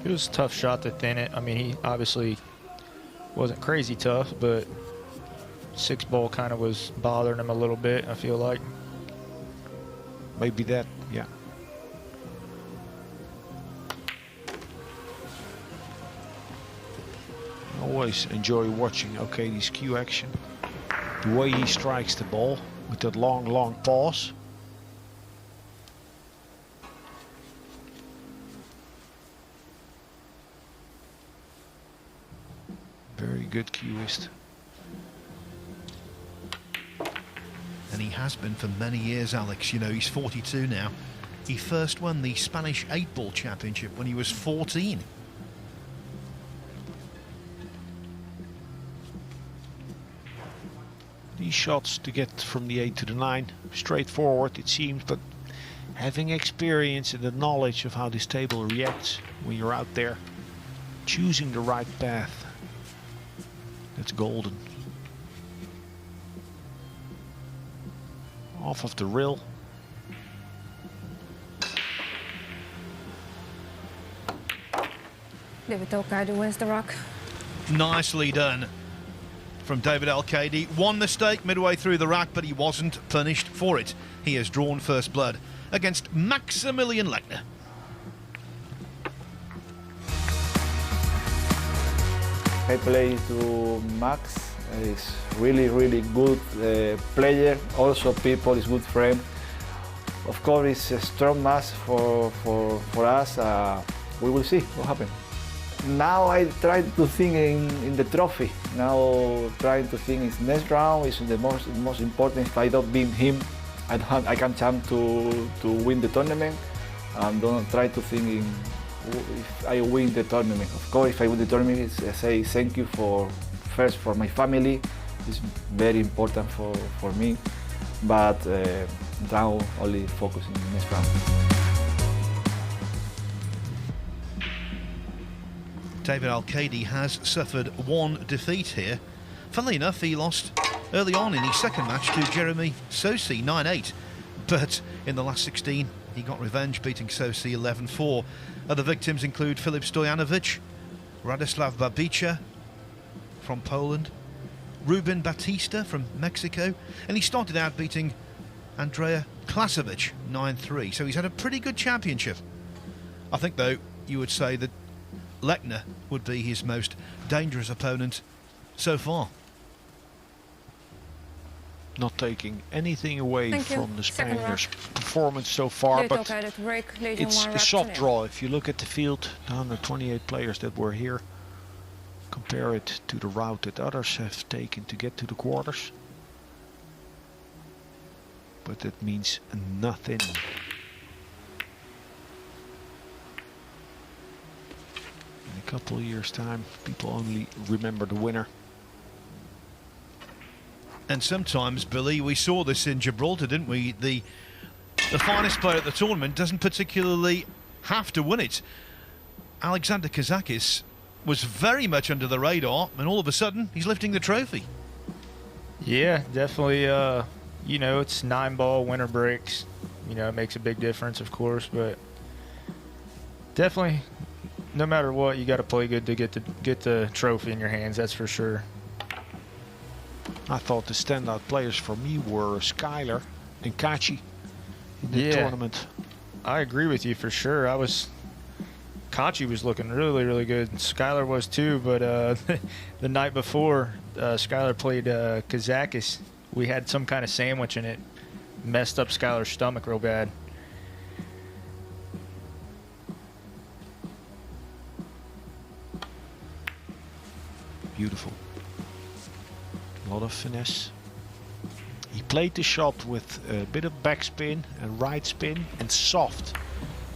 It was a tough shot to thin it. I mean, he obviously wasn't crazy tough, but 6-ball kind of was bothering him a little bit, I feel like. Maybe that, yeah. I always enjoy watching Alcaide's cue action. The way he strikes the ball with that long pause. Very good cueist. And he has been for many years, Alex. You know, he's 42 now. He first won the Spanish 8-ball championship when he was 14. These shots to get from the 8 to the 9, straightforward it seems, but having experience and the knowledge of how this table reacts when you're out there, choosing the right path, that's golden. Off of the rail. David Alcaide wins the rock. Nicely done from David Alcaide. One mistake midway through the rack, but he wasn't punished for it. He has drawn first blood against Maximilian Lechner. I play to Max. He's really good player. Also people is good friend. Of course it's a strong match for us. We will see what happens. Now I try to think in the trophy. Now trying to think is next round is the most important. If I don't beat him, I can chance to win the tournament. Don't try to think in if I win the tournament. Of course, if I win the tournament, I say thank you first for my family. It's very important for me. But now only focusing on next round. David Alcaide has suffered one defeat here. Funnily enough, he lost early on in his second match to Jeremy Sosi, 9-8. But in the last 16, he got revenge, beating Sosi 11-4. Other victims include Filip Stojanovic, Radoslav Babica from Poland, Ruben Batista from Mexico, and he started out beating Andrea Klasovic 9-3. So he's had a pretty good championship. I think, though, you would say that Lechner would be his most dangerous opponent so far. Not taking anything away from the Second Spaniards' performance so far, but break, it's a soft draw. If you look at the field, the 128 players that were here, compare it to the route that others have taken to get to the quarters. But that means nothing. In a couple of years' time, people only remember the winner. And sometimes, Billy, we saw this in Gibraltar, didn't we? The finest player at the tournament doesn't particularly have to win it. Alexander Kazakis was very much under the radar, and all of a sudden, he's lifting the trophy. Yeah, definitely. You know, it's 9-ball winter breaks. You know, it makes a big difference, of course, but definitely, no matter what, you got to play good to get the trophy in your hands. That's for sure. I thought the standout players for me were Skyler and Kachi in the tournament. I agree with you for sure. Kachi was looking really good. Skyler was too, but the night before Skyler played Kazakis, we had some kind of sandwich and it messed up Skyler's stomach real bad. Beautiful. A lot of finesse. He played the shot with a bit of backspin and right spin and soft.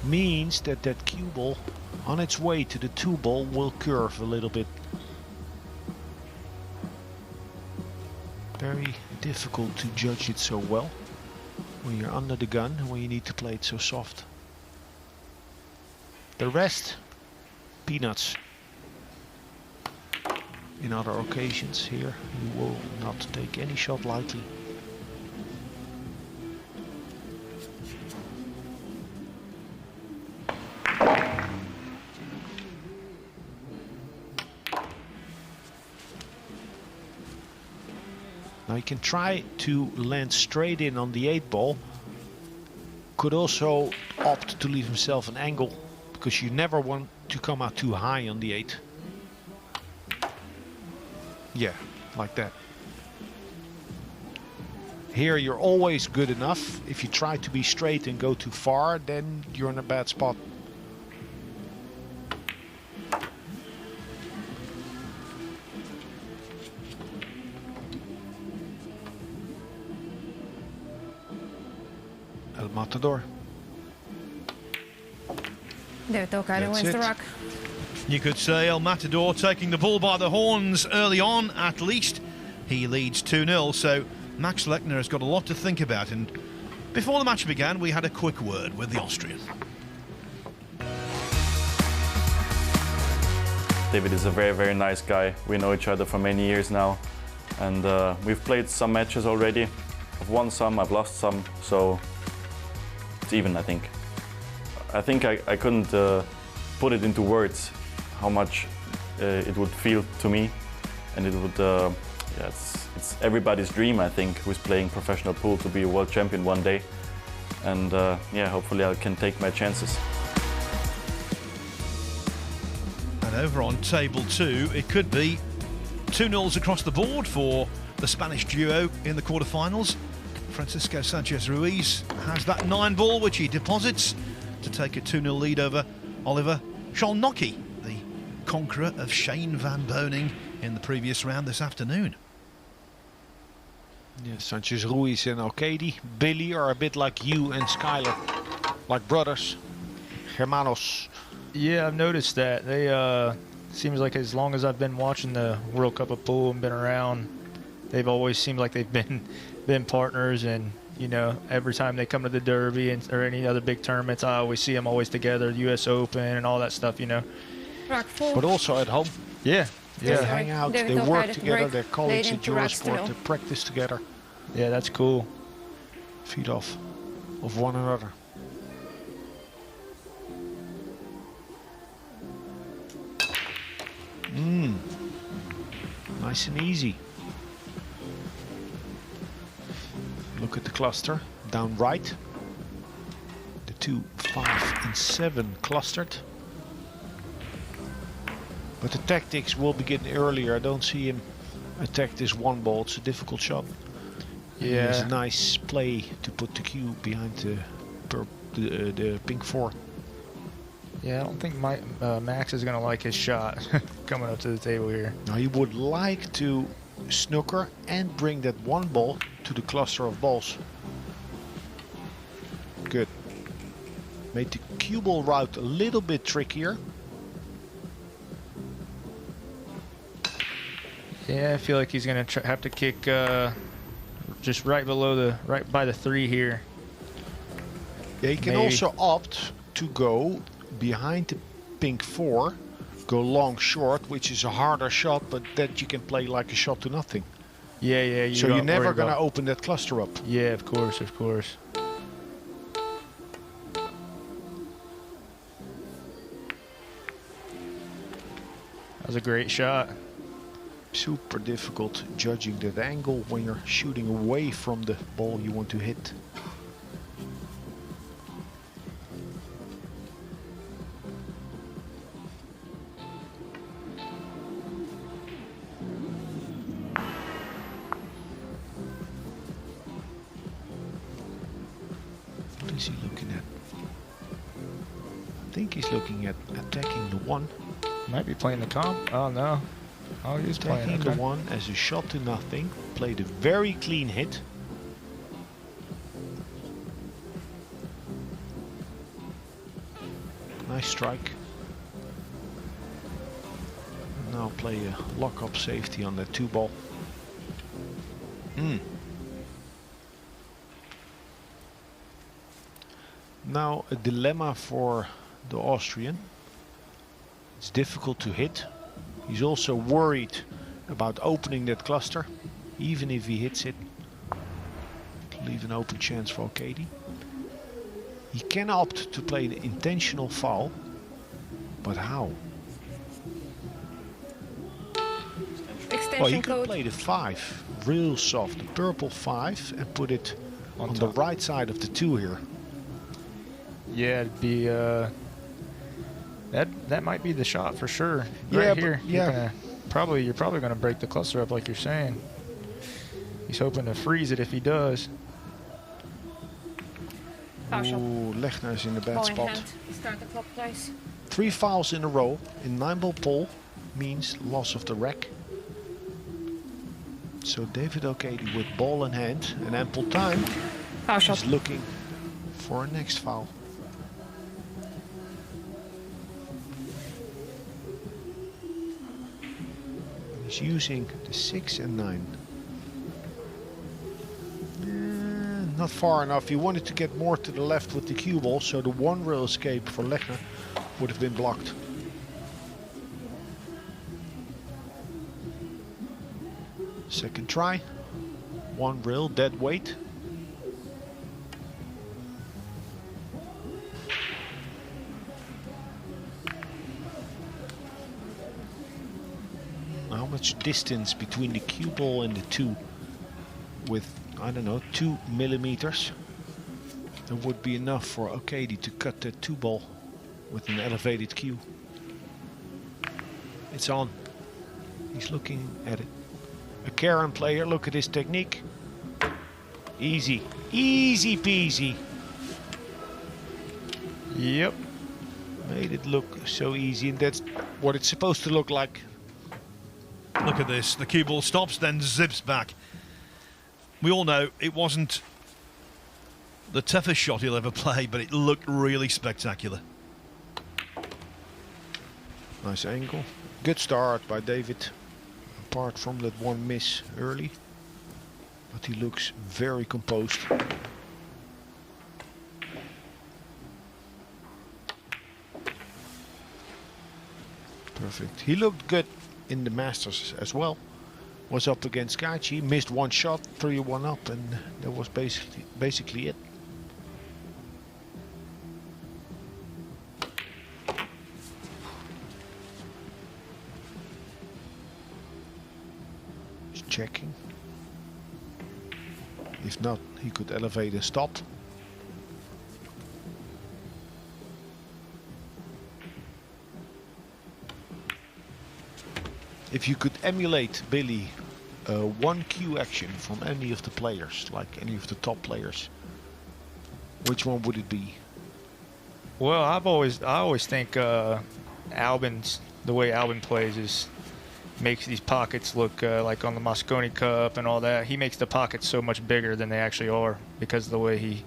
Means that cue ball on its way to the 2-ball will curve a little bit. Very difficult to judge it so well when you're under the gun and when you need to play it so soft. The rest, peanuts. In other occasions here, you will not take any shot lightly. Now he can try to land straight in on the 8 ball. Could also opt to leave himself an angle, because you never want to come out too high on the 8. Yeah, like that. Here you're always good enough. If you try to be straight and go too far, then you're in a bad spot. El Matador. David Alcaide That's wins the it. rock. You could say El Matador taking the bull by the horns early on, at least. He leads 2-0, so Max Lechner has got a lot to think about. And before the match began, we had a quick word with the Austrian. David is a very, very nice guy. We know each other for many years now. And we've played some matches already. I've won some, I've lost some, so it's even, I think. I think I couldn't put it into words how much it would feel to me, and it would, yeah, it's everybody's dream, I think, who's playing professional pool, to be a world champion one day. And yeah, hopefully I can take my chances. And over on table 2, it could be 2-0s across the board for the Spanish duo in the quarterfinals. Francisco Sanchez-Ruiz has that 9 ball, which he deposits to take a 2-0 lead over Oliver Szolnocki, the conqueror of Shane Van Boening in the previous round this afternoon. Yeah, Sanchez-Ruiz and Alcaide. Billy are a bit like you and Skyler, like brothers, hermanos. Yeah, I've noticed that. They seems like as long as I've been watching the World Cup of Pool and been around, they've always seemed like they've been partners. And you know, every time they come to the Derby or any other big tournaments, I always see them always together, the U.S. Open and all that stuff. You know. Rock full. But also at home. Yeah. They Yeah. hang out, David they work Alcaide together, break, they're colleagues late at into rats to Eurosport, know. they practice together, Yeah, that's cool. feed off of one another. Nice and easy. Look at the cluster, down right. The 2, 5 and 7 clustered. But the tactics will begin earlier. I don't see him attack this 1 ball. It's a difficult shot. Yeah. It's a nice play to put the cue behind the pink 4. Yeah, I don't think Max is gonna like his shot coming up to the table here. Now he would like to snooker and bring that 1 ball to the cluster of balls. Good. Made the cue ball route a little bit trickier. Yeah, I feel like he's gonna have to kick just right by the 3 here. Yeah, he can Maybe. also opt to go behind the pink 4, go long short, which is a harder shot, but that you can play like a shot to nothing. Yeah, yeah. So you're never gonna go. open that cluster up. Yeah, of course, of course. That was a great shot. Super difficult judging that angle when you're shooting away from the ball you want to hit. What is he looking at? I think he's looking at attacking the 1. Might be playing the comp. Oh no. Oh, he's playing Attacking the okay. 1 as a shot to nothing. Played a very clean hit. Nice strike. Now play a lock-up safety on that 2 ball. Now a dilemma for the Austrian. It's difficult to hit. He's also worried about opening that cluster, even if he hits it. Leave an open chance for Alcaide. He can opt to play the intentional foul, but how? Well, he Extension could code. play the 5. real soft, the purple 5, and put it on the top. right side of the 2 here. Yeah, it'd be that might be the shot for sure. Yeah, Right but- here. yeah. You're probably gonna break the cluster up like you're saying. He's hoping to freeze it if he does. Foul shot. Ooh, Lechner's in a bad Ball in spot. hand. Start the clock, guys. 3 fouls in a row in 9-ball pole means loss of the rack. So David Alcaide with ball in hand and ample time Foul shot. is looking for a next foul. He's using the 6 and 9. Not far enough. He wanted to get more to the left with the cue ball, so the 1 rail escape for Lechner would have been blocked. Second try. 1 rail, dead weight. How much distance between the cue ball and the 2? With, I don't know, 2 millimeters. That would be enough for Alcaide to cut that 2 ball with an elevated cue. It's on. He's looking at it. A Karen player, look at his technique. Easy. Easy peasy. Yep. Made it look so easy, and that's what it's supposed to look like. Look at this. The cue ball stops, then zips back. We all know it wasn't the toughest shot he'll ever play, but it looked really spectacular. Nice angle. Good start by David. Apart from that 1 miss early. But he looks very composed. Perfect. He looked good in the Masters as well. Was up against Gachi, missed 1 shot, 3-1 up, and that was basically it. He's checking. If not, he could elevate and stop. If you could emulate, Billy, 1 cue action from any of the players, like any of the top players, which one would it be? Well, I always think Albin's, the way Albin plays makes these pockets look like on the Mosconi Cup and all that. He makes the pockets so much bigger than they actually are because of the way he,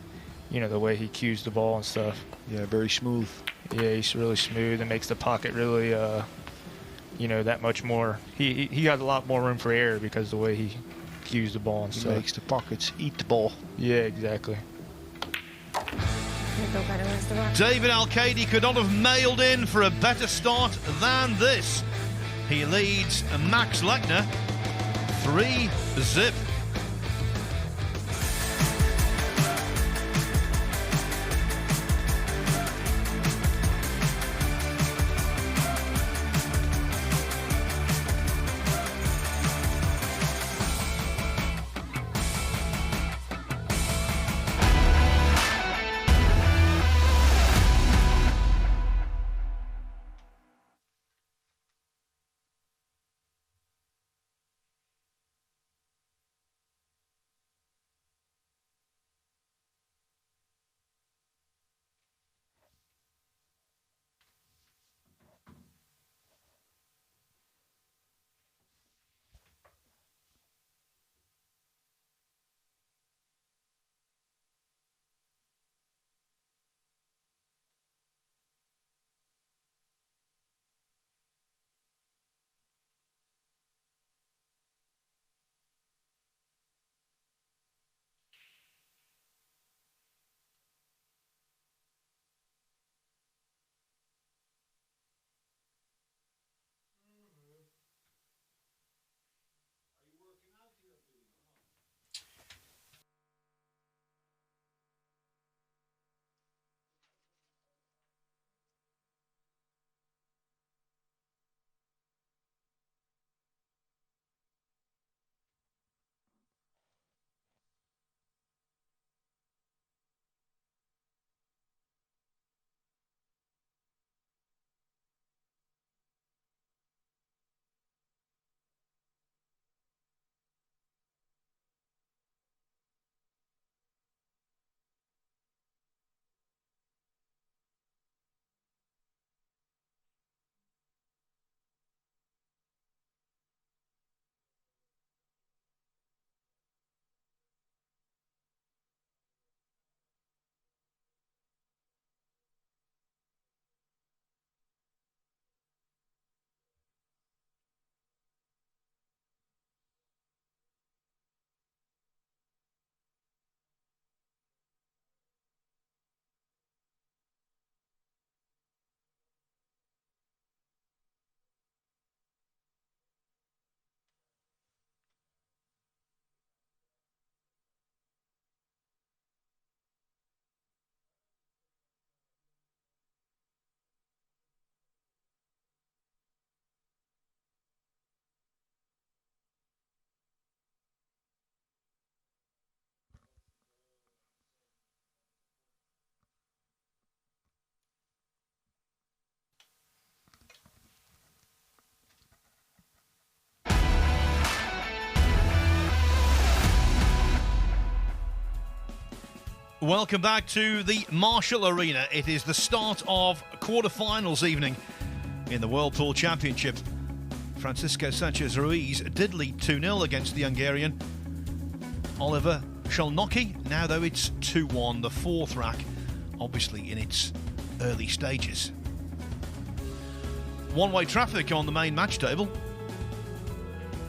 the way he cues the ball and stuff. Yeah, very smooth. Yeah, he's really smooth and makes the pocket really, that much more. He has a lot more room for error because of the way he cues the ball and He stuff. makes the pockets eat the ball. Yeah, exactly. David Alcaide could not have mailed in for a better start than this. He leads Max Lechner 3-0. Welcome back to the Marshall Arena. It is the start of quarter-finals evening in the World Pool Championship. Francisco Sanchez Ruiz did lead 2-0 against the Hungarian Oliver Szolnoki. Now, though, it's 2-1, the fourth rack, obviously in its early stages. One-way traffic on the main match table.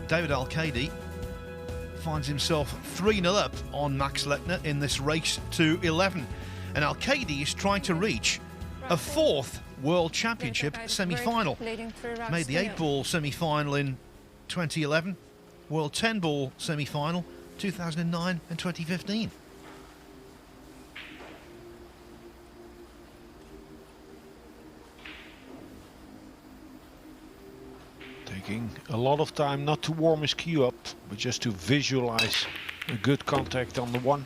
David Alcaide finds himself 3-0 up on Max Lechner in this race to 11. And Alcaide is trying to reach a fourth World Championship semi-final. Made the 8-ball semi-final in 2011, World 10-ball semi-final 2009 and 2015. Taking a lot of time not to warm his cue up, but just to visualize a good contact on the one.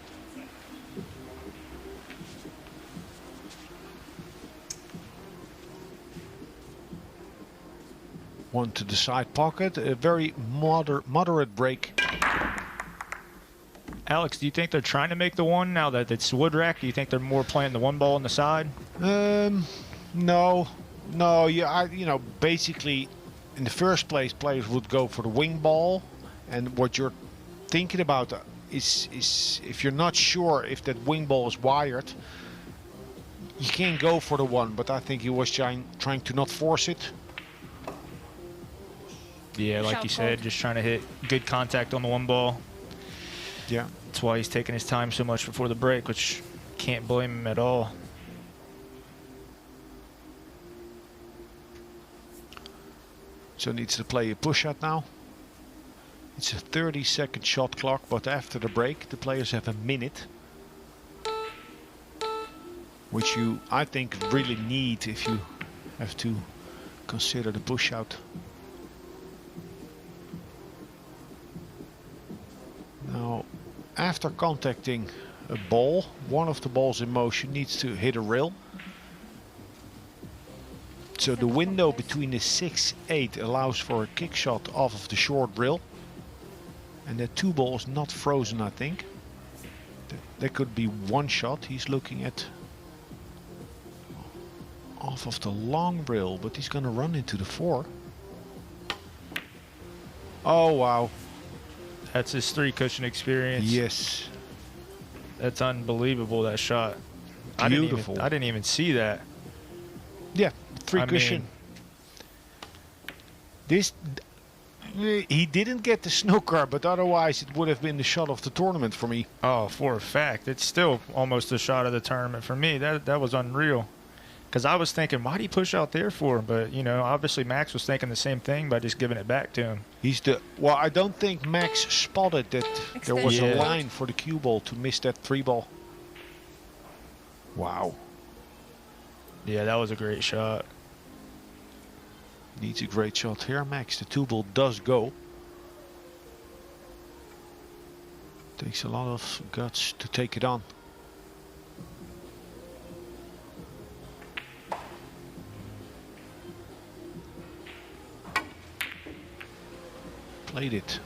One to the side pocket, a very moderate break. Alex, do you think they're trying to make the one now that it's wood rack? Do you think they're more playing the one ball on the side? No. Yeah, you know, basically, in the first place, players would go for the wing ball, and what you're thinking about is if you're not sure if that wing ball is wired, you can't go for the one. But I think he was trying to not force it. Yeah, like you said, just trying to hit good contact on the one ball. Yeah. That's why he's taking his time so much before the break, which can't blame him at all. So needs to play a push shot now. It's a 30-second shot clock, but after the break, the players have a minute. Which you, I think, really need if you have to consider the push out. Now, after contacting a ball, one of the balls in motion needs to hit a rail. So the window between the 6-8 allows for a kick shot off of the short rail. And the two balls not frozen, I think. There could be one shot. He's looking at off of the long rail, but he's going to run into the 4. Oh, wow. That's his 3 cushion experience. Yes. That's unbelievable, that shot. Beautiful. I didn't even see that. Yeah, 3 cushion. This, he didn't get the snooker, but otherwise it would have been the shot of the tournament for me. Oh, for a fact. It's still almost the shot of the tournament for me. That was unreal. Because I was thinking, why did he push out there for? But, you know, obviously Max was thinking the same thing by just giving it back to him. Well, I don't think Max spotted that there was a line for the cue ball to miss that 3 ball. Wow. Yeah, that was a great shot. Needs a great shot here, Max. The 2 ball does go. Takes a lot of guts to take it on. Played it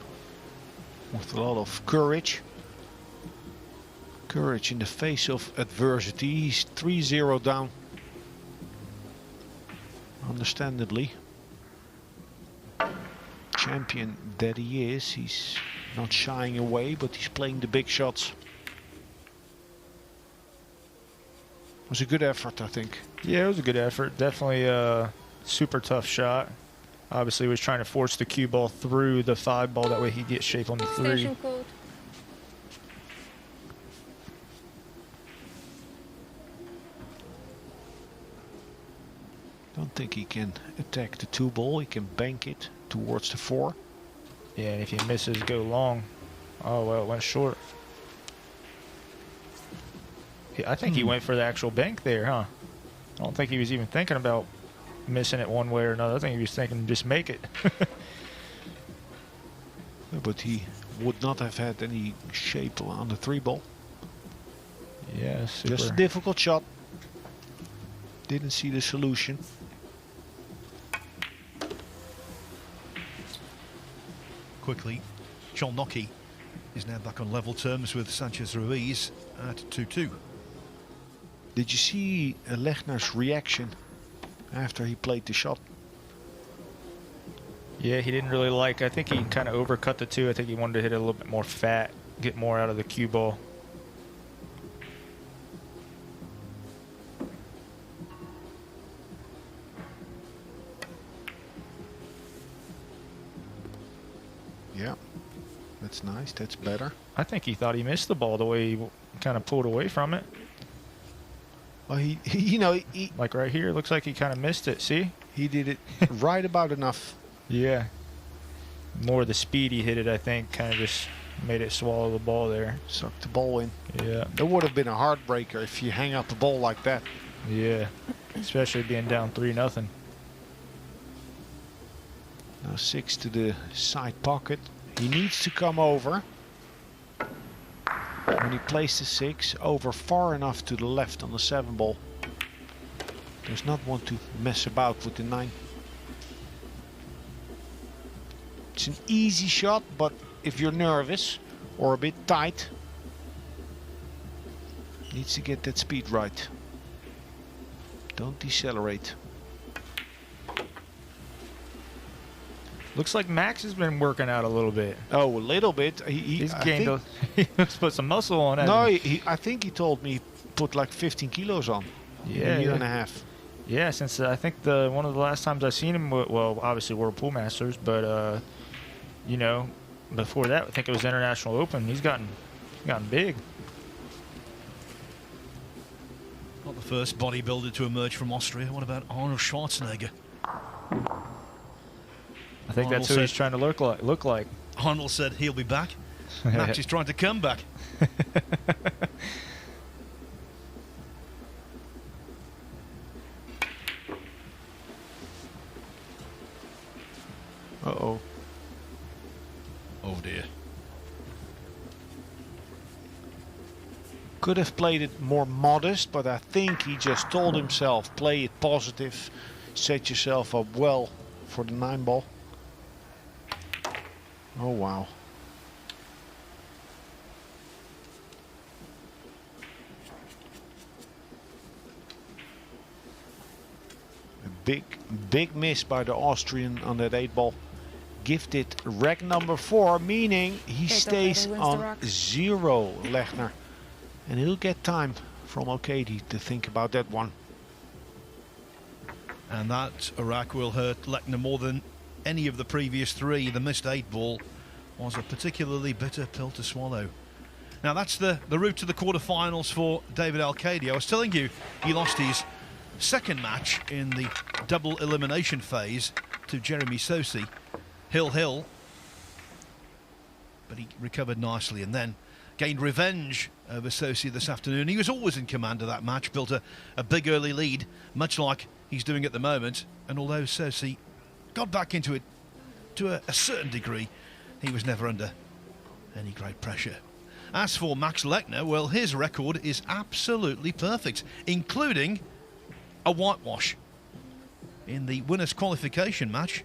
with a lot of courage. Courage in the face of adversity. He's 3-0 down. Understandably. Champion that he is, he's not shying away, but he's playing the big shots. It was a good effort, I think. Yeah, it was a good effort. Definitely a super tough shot. Obviously, he was trying to force the cue ball through the 5 ball. That way he'd get shape on the 3. Station code. Don't think he can attack the 2 ball. He can bank it towards the 4. Yeah, and if he misses, go long. Oh, well, it went short. Yeah, I think he went for the actual bank there, huh? I don't think he was even thinking about missing it one way or another. I think he was thinking just make it. But he would not have had any shape on the 3 ball. Yeah, super. Just a difficult shot. Didn't see the solution. Quickly, Szolnoki is now back on level terms with Sanchez Ruiz at 2-2. Did you see Lechner's reaction after he played the shot? Yeah, he didn't really like. I think he kind of overcut the two. I think he wanted to hit it a little bit more fat, get more out of the cue ball. Yeah, that's nice. That's better. I think he thought he missed the ball the way he kind of pulled away from it. Well, you know, he Like right here, looks like he kind of missed it. See? he did it right about enough. Yeah. More the speed he hit it, I think, kind of just made it swallow the ball there. Sucked the ball in. Yeah. That would have been a heartbreaker if you hang up the ball like that. Yeah. Especially being down 3-0. Now 6 to the side pocket. He needs to come over. When he plays the 6, over far enough to the left on the 7 ball. Does not want to mess about with the 9. It's an easy shot, but if you're nervous or a bit tight, needs to get that speed right. Don't decelerate. Looks like Max has been working out a little bit. Oh, a little bit. He's I gained think- he's put some muscle on it. No, I think he told me he put like 15 kilos on. Yeah, a year yeah. and a half. Yeah, since I think one of the last times I've seen him, well, obviously World Pool Masters, but you know, before that, I think it was International Open. He's gotten big. Not the first bodybuilder to emerge from Austria. What about Arnold Schwarzenegger? I think that's who Arnold he's trying to look like. Arnold said he'll be back. Max is trying to come back. Uh-oh. Oh dear. Could have played it more modest, but I think he just told himself, play it positive, set yourself up well for the 9 ball. Oh, wow. A big miss by the Austrian on that 8 ball. Gifted rack number 4, meaning he stays wins the on rack. 0, Lechner. And he'll get time from Alcaide to think about that one. And that rack will hurt Lechner more than any of the previous 3. The missed 8 ball was a particularly bitter pill to swallow. Now that's the route to the quarterfinals for David Alcaide. I was telling you he lost his second match in the double elimination phase to Jeremy Sosi, Hill. But he recovered nicely and then gained revenge over Sosi this afternoon. He was always in command of that match, built a big early lead, much like he's doing at the moment. And although Sosi got back into it to a certain degree, he was never under any great pressure. As for Max Lechner, well, his record is absolutely perfect, including a whitewash. In the winners' qualification match,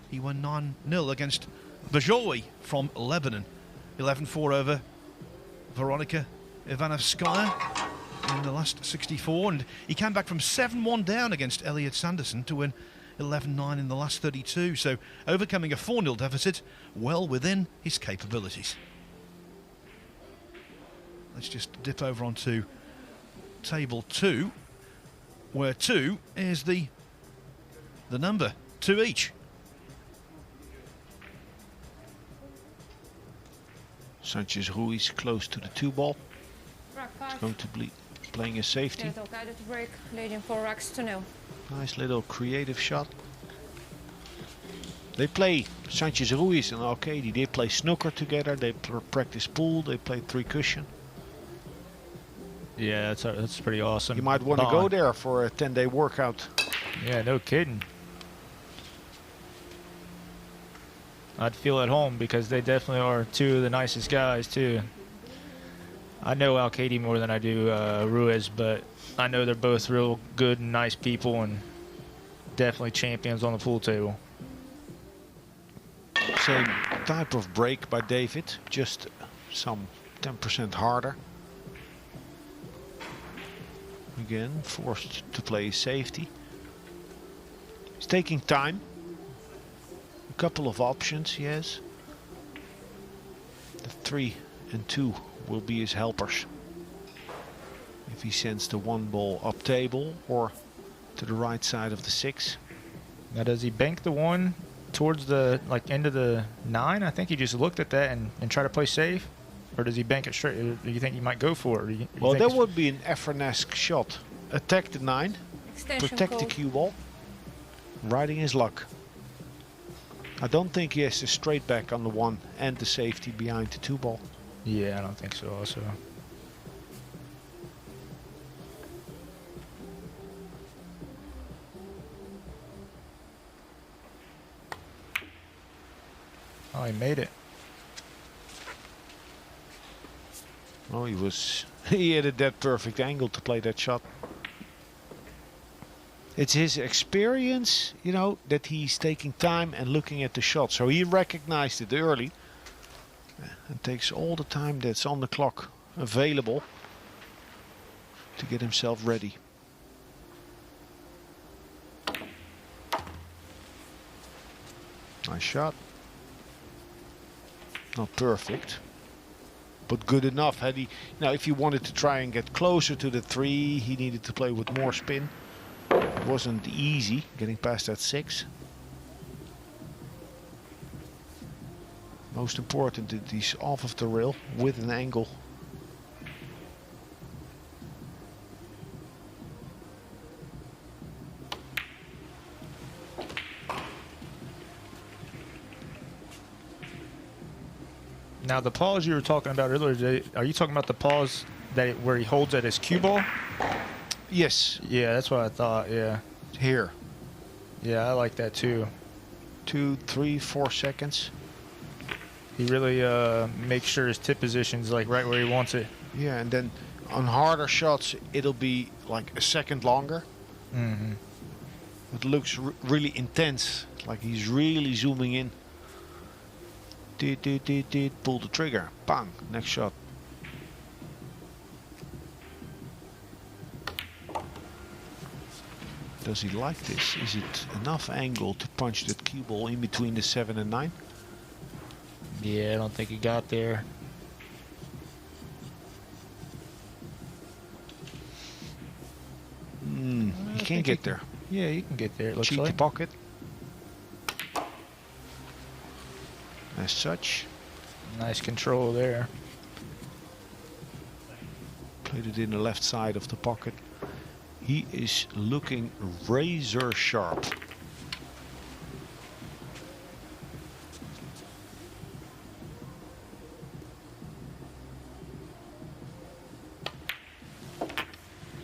he won 9-0 against Bajoy from Lebanon. 11-4 over Veronika Ivanovskaya in the last 64, and he came back from 7-1 down against Elliot Sanderson to win 11-9 in the last 32, so overcoming a 4-0 deficit well within his capabilities. Let's just dip over onto table 2, where 2 is the number, 2 each. Sanchez Ruiz close to the 2 ball. Rack It's 5. going to be playing a safety. David Alcaide to break, leading 4 racks to 0. Nice little creative shot. They play, Sanchez Ruiz and Alcaide, they play snooker together, they practice pool, they play 3 cushion. Yeah, that's pretty awesome. You might want to go there for a 10-day workout. Yeah, no kidding. I'd feel at home because they definitely are 2 of the nicest guys too. I know Alcaide more than I do Ruiz, but I know they're both real good and nice people and definitely champions on the pool table. Same type of break by David, just some 10% harder. Again, forced to play safety. He's taking time. A couple of options he has. The 3 and 2 will be his helpers. If he sends the 1 ball up table or to the right side of the 6. Now, does he bank the 1 towards the end of the 9? I think he just looked at that and tried to play safe. Or does he bank it straight? Or do you think he might go for it? Or you Well, think that it's- would be an Efren-esque shot. Attack the 9, Extension protect the code. cue ball, riding his luck. I don't think he has the straight back on the 1 and the safety behind the 2 ball. Yeah, I don't think so also. Oh, he made it. Oh, he had a dead perfect angle to play that shot. It's his experience, you know, that he's taking time and looking at the shot. So he recognized it early and takes all the time that's on the clock available to get himself ready. Nice shot. Not perfect, but good enough. Had he, now, if he wanted to try and get closer to the 3, he needed to play with more spin. It wasn't easy getting past that 6. Most important that he's off of the rail with an angle. Now, the pause you were talking about earlier, are you talking about the pause where he holds at his cue ball? Yes, Yeah, that's what I thought. Yeah, here. yeah, I like that too. 2, 3, 4 seconds. He really makes sure his tip position's like right where he wants it. Yeah, and then on harder shots, it'll be like a second longer. Mm-hmm. It looks really intense, like he's really zooming in. Pull the trigger. Bang. Next shot. Does he like this? Is it enough angle to punch that cue ball in between the 7 and 9? Yeah, I don't think he got there. He can't get there. Yeah, you can get there. It looks Cheeky like. pocket. As such. Nice control there. Played it in the left side of the pocket. He is looking razor sharp.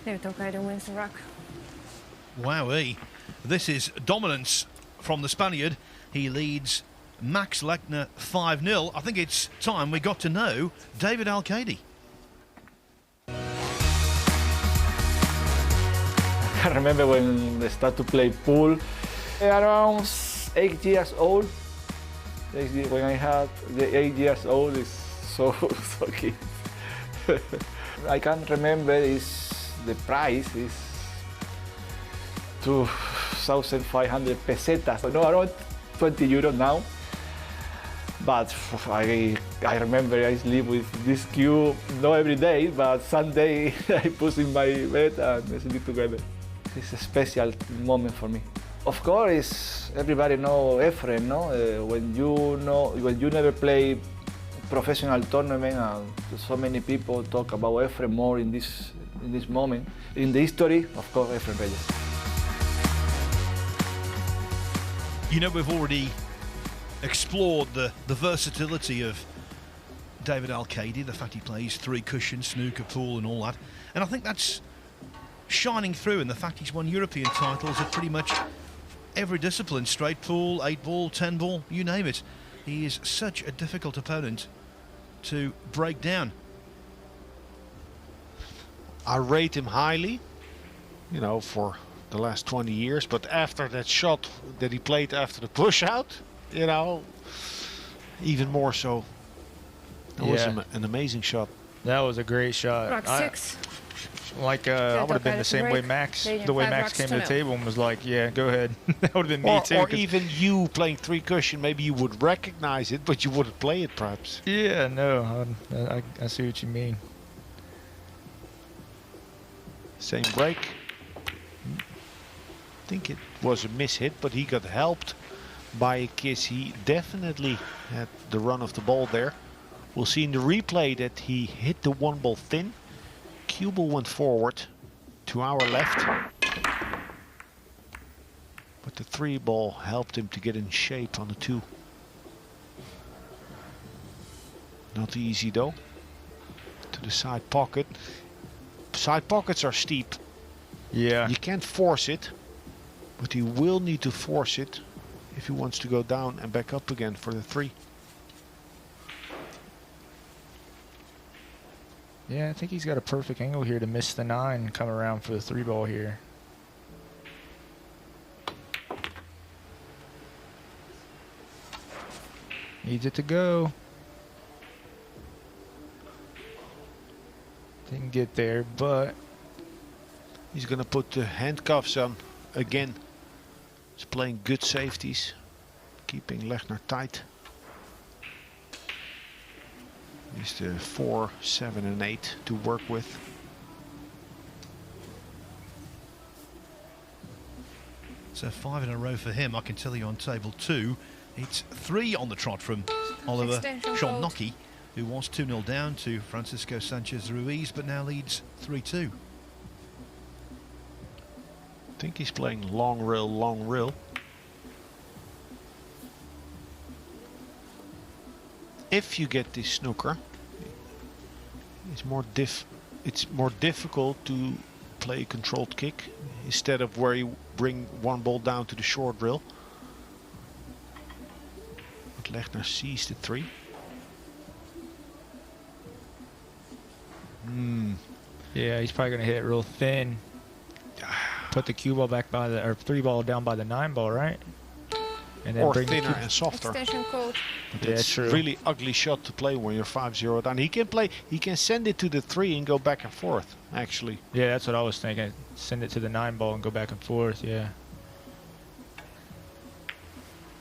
David Alcaide wins the rack. Wowee. This is dominance from the Spaniard. He leads Max Lechner 5-0. I think it's time we got to know David Alcaide. I remember when I started to play pool, around 8 years old. When I had the 8 years old, it's so kid. I can't remember the price is 2,500 pesetas. No, around 20 euros now. But I remember I sleep with this cue, not every day, but Sunday I put in my bed and we sleep together. It's a special moment for me. Of course, everybody know Efren, no? When you never play professional tournament, and so many people talk about Efren more in this moment. In the history, of course, Efren Reyes. You know, we've already explored the versatility of David Alcaide, the fact he plays 3 cushion, snooker, pool and all that. And I think that's shining through in the fact he's won European titles at pretty much every discipline. Straight pool, 8 ball, 10 ball, you name it. He is such a difficult opponent to break down. I rate him highly, you know, for the last 20 years. But after that shot that he played after the push out, you know, even more so. That was an amazing shot. That was a great shot. Rack 6. Like I would have been the same way Max, the way Max came to the table and was like, "Yeah, go ahead." That would have been me too. Or even you playing 3 cushion, maybe you would recognize it, but you wouldn't play it perhaps. Yeah, no, I see what you mean. Same break. I think it was a miss hit, but he got helped by a kiss. He definitely had the run of the ball there. We'll see in the replay that he hit the 1 ball thin. Cue ball went forward to our left. But the 3 ball helped him to get in shape on the 2. Not easy though. To the side pocket. Side pockets are steep. Yeah. You can't force it, but he will need to force it if he wants to go down and back up again for the 3. Yeah, I think he's got a perfect angle here to miss the 9 and come around for the 3 ball here. Needs it to go. Didn't get there, but he's gonna put the handcuffs on again. He's playing good safeties, keeping Lechner tight. He's the 4, 7 and 8 to work with. So 5 in a row for him. I can tell you on table 2, it's 3 on the trot from Oliver Szolnocki, who was 2-0 down to Francisco Sanchez Ruiz, but now leads 3-2. I think he's playing long rail, long rail. If you get this snooker, it's more difficult to play a controlled kick instead of where you bring 1 ball down to the short rail. But Lechner sees the 3. yeah, he's probably gonna hit it real thin. Put the cue ball back by the, or 3 ball down by the 9 ball, right? And then Or bring thinner and softer. Extension code. But Yeah, it's true. really ugly shot to play when you're 5-0 down. He can send it to the 3 and go back and forth, actually. Yeah, that's what I was thinking. Send it to the 9 ball and go back and forth. Yeah.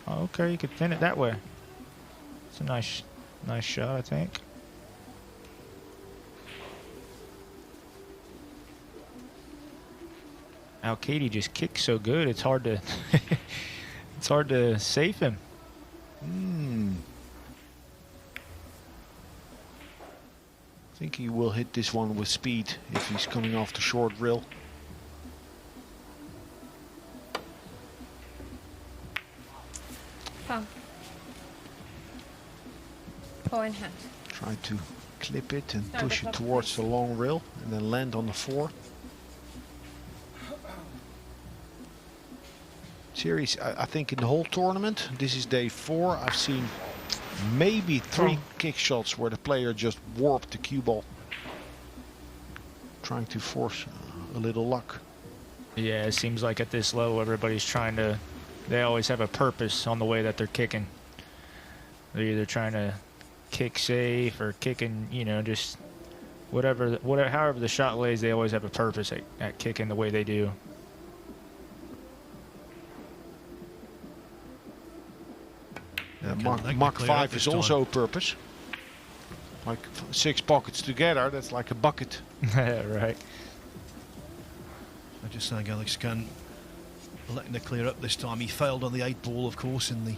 Oh, okay, you could thin it that way. It's a nice shot, I think. Alcaide just kicks so good. It's hard to it's hard to save him. I think he will hit this one with speed if he's coming off the short rail. Palm. Paw in hand. Try to clip it and Start push the it clock, towards please. the long rail and then land on the 4. Series, I think in the whole tournament, this is day 4, I've seen maybe 3 kick shots where the player just warped the cue ball, trying to force a little luck. Yeah, it seems like at this level everybody's trying to, they always have a purpose on the way that they're kicking. They're either trying to kick safe or kicking, you know, just whatever, however the shot lays, they always have a purpose at kicking the way they do. Mach 5 is also a purpose. Like 6 pockets together, that's like a bucket. Right. I'm just saying Alex can Lechner clear up this time. He failed on the 8 ball, of course, in the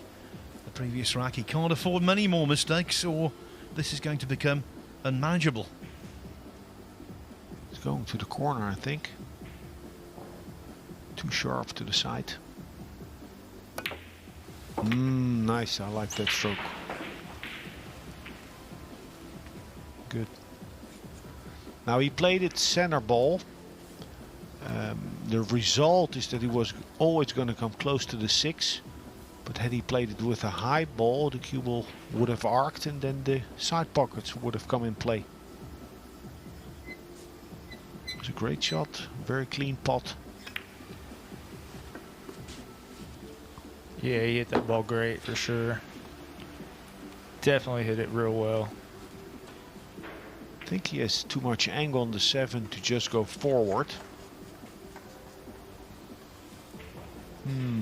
previous rack. He can't afford many more mistakes or this is going to become unmanageable. It's going to the corner, I think. Too sharp to the side. Nice, I like that stroke. Good. Now he played it center ball. The result is that he was always going to come close to the 6. But had he played it with a high ball, the cue ball would have arced and then the side pockets would have come in play. It was a great shot, very clean pot. Yeah, he hit that ball great for sure. Definitely hit it real well. I think he has too much angle on the 7 to just go forward.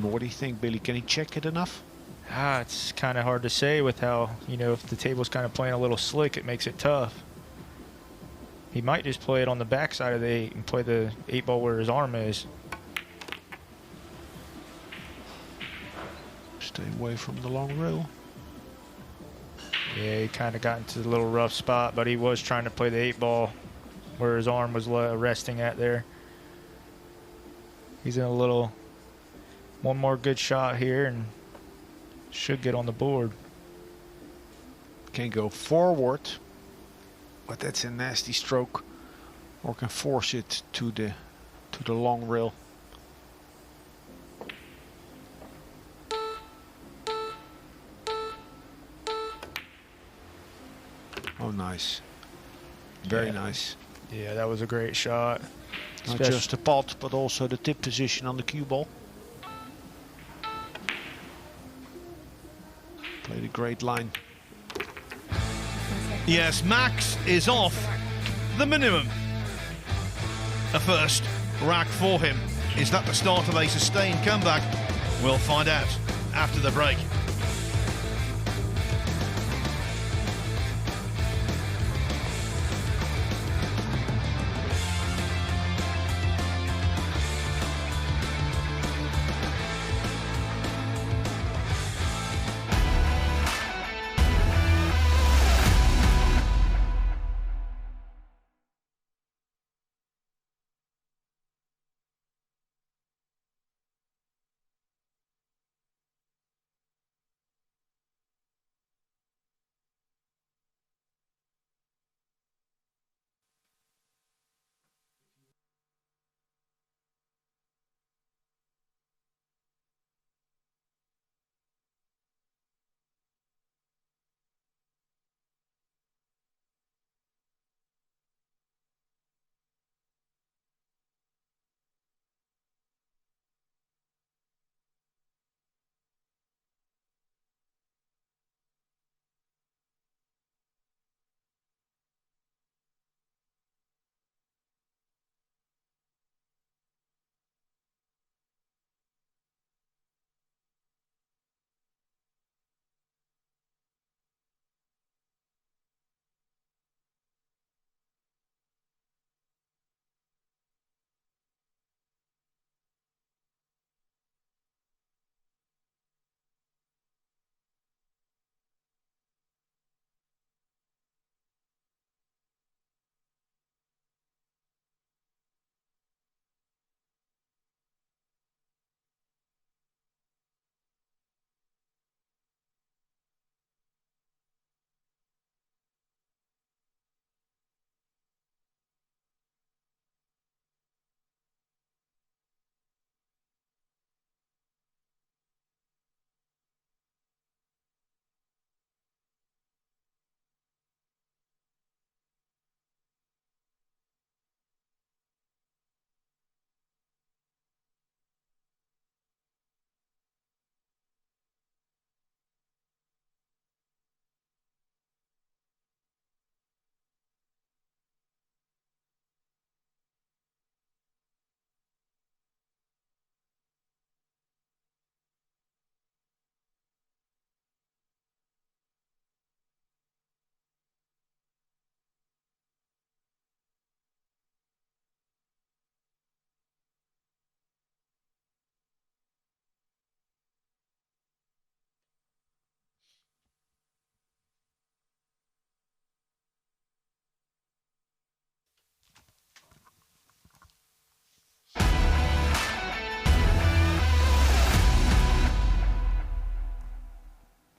What do you think, Billy? Can he check it enough? It's kind of hard to say with how, you know, if the table's kind of playing a little slick, it makes it tough. He might just play it on the backside of the 8 and play the 8 ball where his arm is. Stay away from the long rail. Yeah, he kind of got into a little rough spot, but he was trying to play the 8 ball where his arm was resting at there. He's in a little, one more good shot here and should get on the board. Can go forward, but that's a nasty stroke, or can force it to the long rail. Oh, nice. Very nice. Yeah, that was a great shot. Not just the pot, but also the tip position on the cue ball. Played a great line. Yes, Max is off the minimum. A first rack for him. Is that the start of a sustained comeback? We'll find out after the break.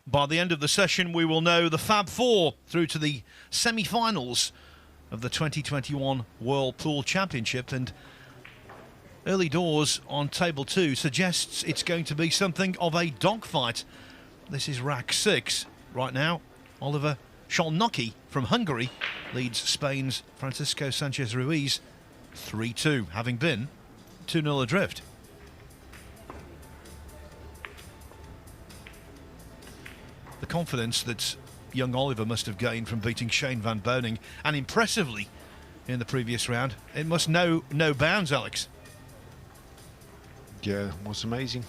By the end of the session, we will know the Fab Four through to the semi-finals of the 2021 World Pool Championship. And early doors on table 2 suggests it's going to be something of a dogfight. This is rack 6. Right now, Oliver Szolnoki from Hungary leads Spain's Francisco Sanchez Ruiz 3-2, having been 2-0 adrift. The confidence that young Oliver must have gained from beating Shane van Boening, and impressively in the previous round. It must know no bounds, Alex. Yeah, it was amazing.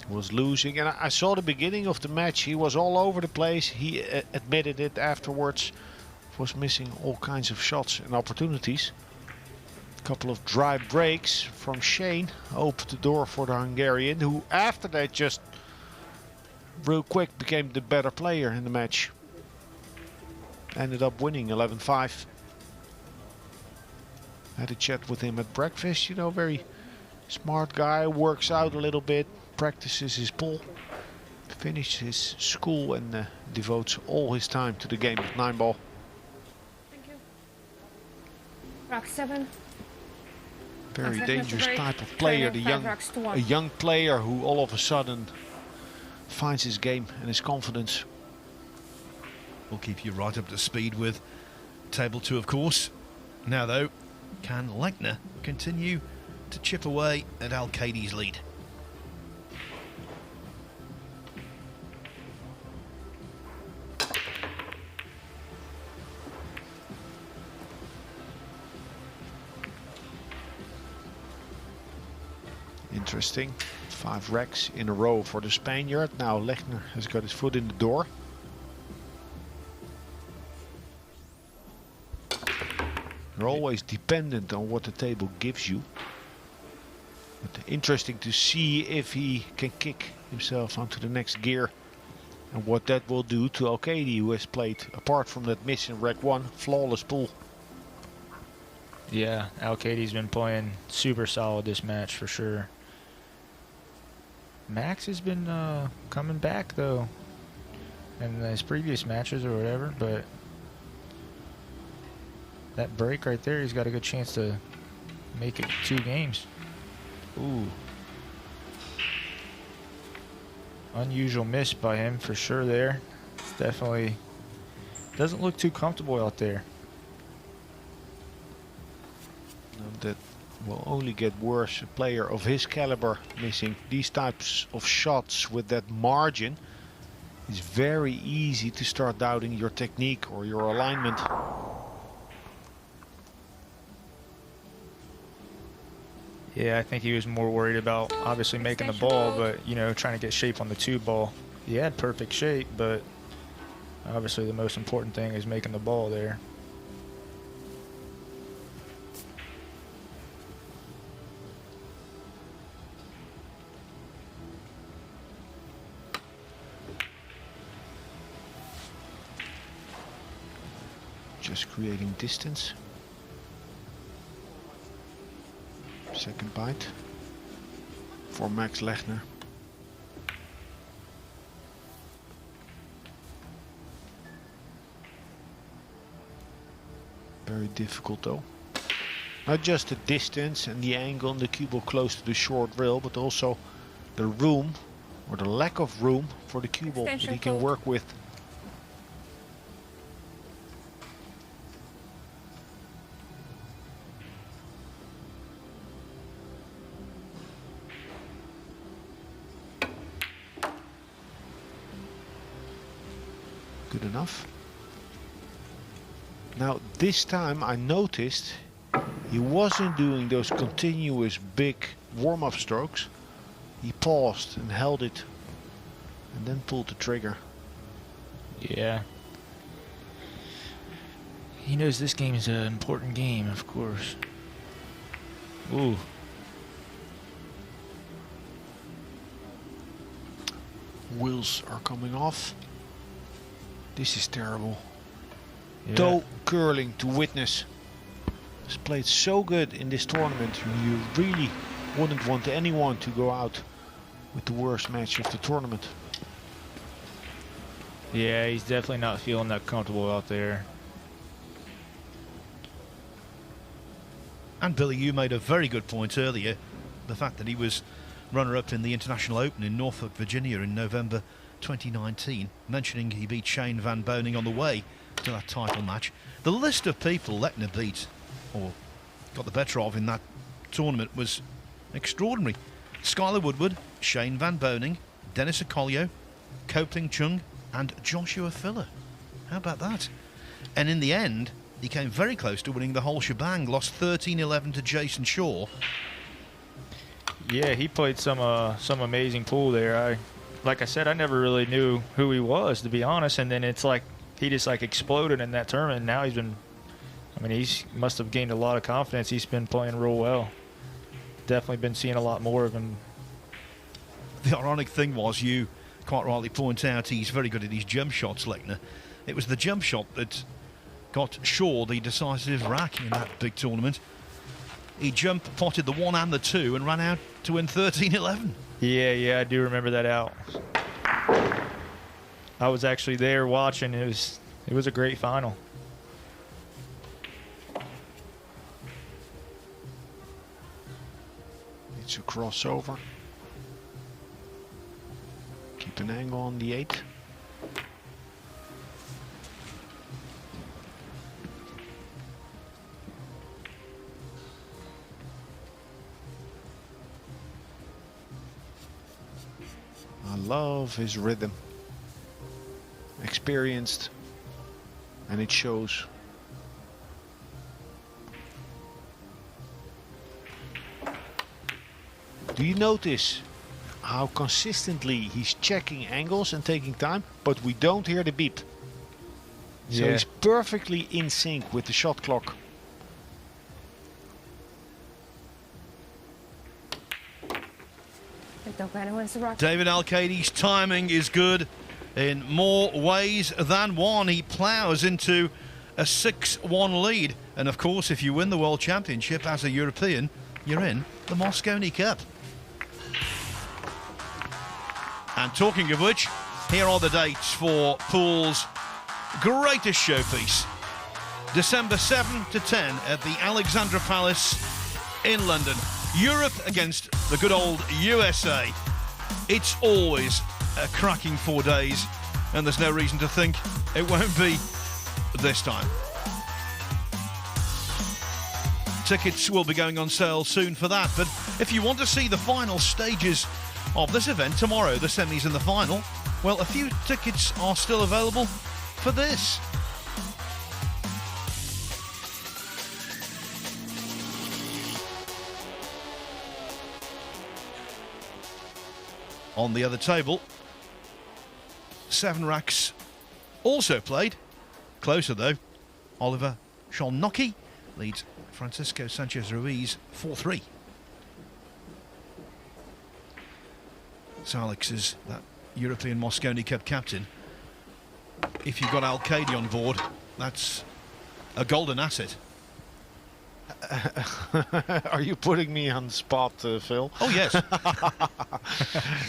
He was losing, and I saw the beginning of the match. He was all over the place. He admitted it afterwards. Was missing all kinds of shots and opportunities. A couple of dry breaks from Shane opened the door for the Hungarian, who after that just real quick became the better player in the match. Ended up winning 11-5. Had a chat with him at breakfast, you know, very smart guy, works out a little bit, practices his pull, finished his school and devotes all his time to the game of 9-ball. Thank you. Rock 7. Very Lechner dangerous to break. type of player, Training, the 5 rocks to 1. a young player who all of a sudden finds his game and his confidence. We'll keep you right up to speed with table 2, of course. Now, though, can Lechner continue to chip away at Alcaide's lead? Interesting. 5 racks in a row for the Spaniard. Now Lechner has got his foot in the door. You're always dependent on what the table gives you. But interesting to see if he can kick himself onto the next gear and what that will do to Alcaide, who has played, apart from that miss in rack 1, flawless pull. Yeah, Alcaide's been playing super solid this match for sure. Max has been coming back though in his previous matches or whatever, but that break right there, he's got a good chance to make it 2 games. Ooh. Unusual miss by him for sure there. It's definitely doesn't look too comfortable out there. And that will only get worse. A player of his caliber missing these types of shots with that margin. It's very easy to start doubting your technique or your alignment. Yeah, I think he was more worried about obviously making the ball, but you know, trying to get shape on the 2 ball. He had perfect shape, but obviously the most important thing is making the ball there. Just creating distance. Second bite for Max Lechner. Very difficult though. Not just the distance and the angle and the cue ball close to the short rail, but also the room or the lack of room for the cue ball that he can work with. Good enough. Now this time I noticed he wasn't doing those continuous big warm-up strokes. He paused and held it and then pulled the trigger. Yeah. He knows this game is an important game, of course. Ooh. Wheels are coming off. This is terrible. Yeah. Toe curling to witness. He's played so good in this tournament. You really wouldn't want anyone to go out with the worst match of the tournament. Yeah, he's definitely not feeling that comfortable out there. And Billy, you made a very good point earlier. The fact that he was runner-up in the International Open in Norfolk, Virginia in November 2019, mentioning he beat Shane van Boening on the way to that title match. The list of people Lechner beat, or got the better of in that tournament, was extraordinary. Skylar Woodward, Shane van Boening, Dennis Okolio, Kopling Chung, and Joshua Filler. How about that? And in the end, he came very close to winning the whole shebang. Lost 13-11 to Jason Shaw. Yeah, he played some amazing pool there. Like I said, I never really knew who he was, to be honest. And then it's like he just like exploded in that tournament. Now he's been, I mean, he must have gained a lot of confidence. He's been playing real well. Definitely been seeing a lot more of him. The ironic thing was, you quite rightly point out, he's very good at his jump shots, Lechner. It was the jump shot that got Shaw the decisive rack in that big tournament. He jump potted the 1 and the 2 and ran out to win 13-11. Yeah, I do remember that out. I was actually there watching. It was a great final. It's a crossover. Keep an angle on the 8. I love his rhythm. Experienced, and it shows. Do you notice how consistently he's checking angles and taking time, but we don't hear the beep? So Yeah. he's perfectly in sync with the shot clock. David Alcaide's timing is good in more ways than one. He ploughs into a 6-1 lead. And of course, if you win the World Championship as a European, you're in the Mosconi Cup. And talking of which, here are the dates for Pool's greatest showpiece. December 7 to 10 at the Alexandra Palace in London. Europe against the good old USA. It's always a cracking 4 days, and there's no reason to think it won't be this time. Tickets will be going on sale soon for that, but if you want to see the final stages of this event tomorrow, the semis and the final, well, a few tickets are still available for this. On the other table, 7 racks also played. Closer though, Oliver Sholnocki leads Francisco Sanchez Ruiz 4-3. So Alex is that European Mosconi Cup captain. If you've got Alcaide on board, that's a golden asset. Are you putting me on the spot, Phil? Oh yes.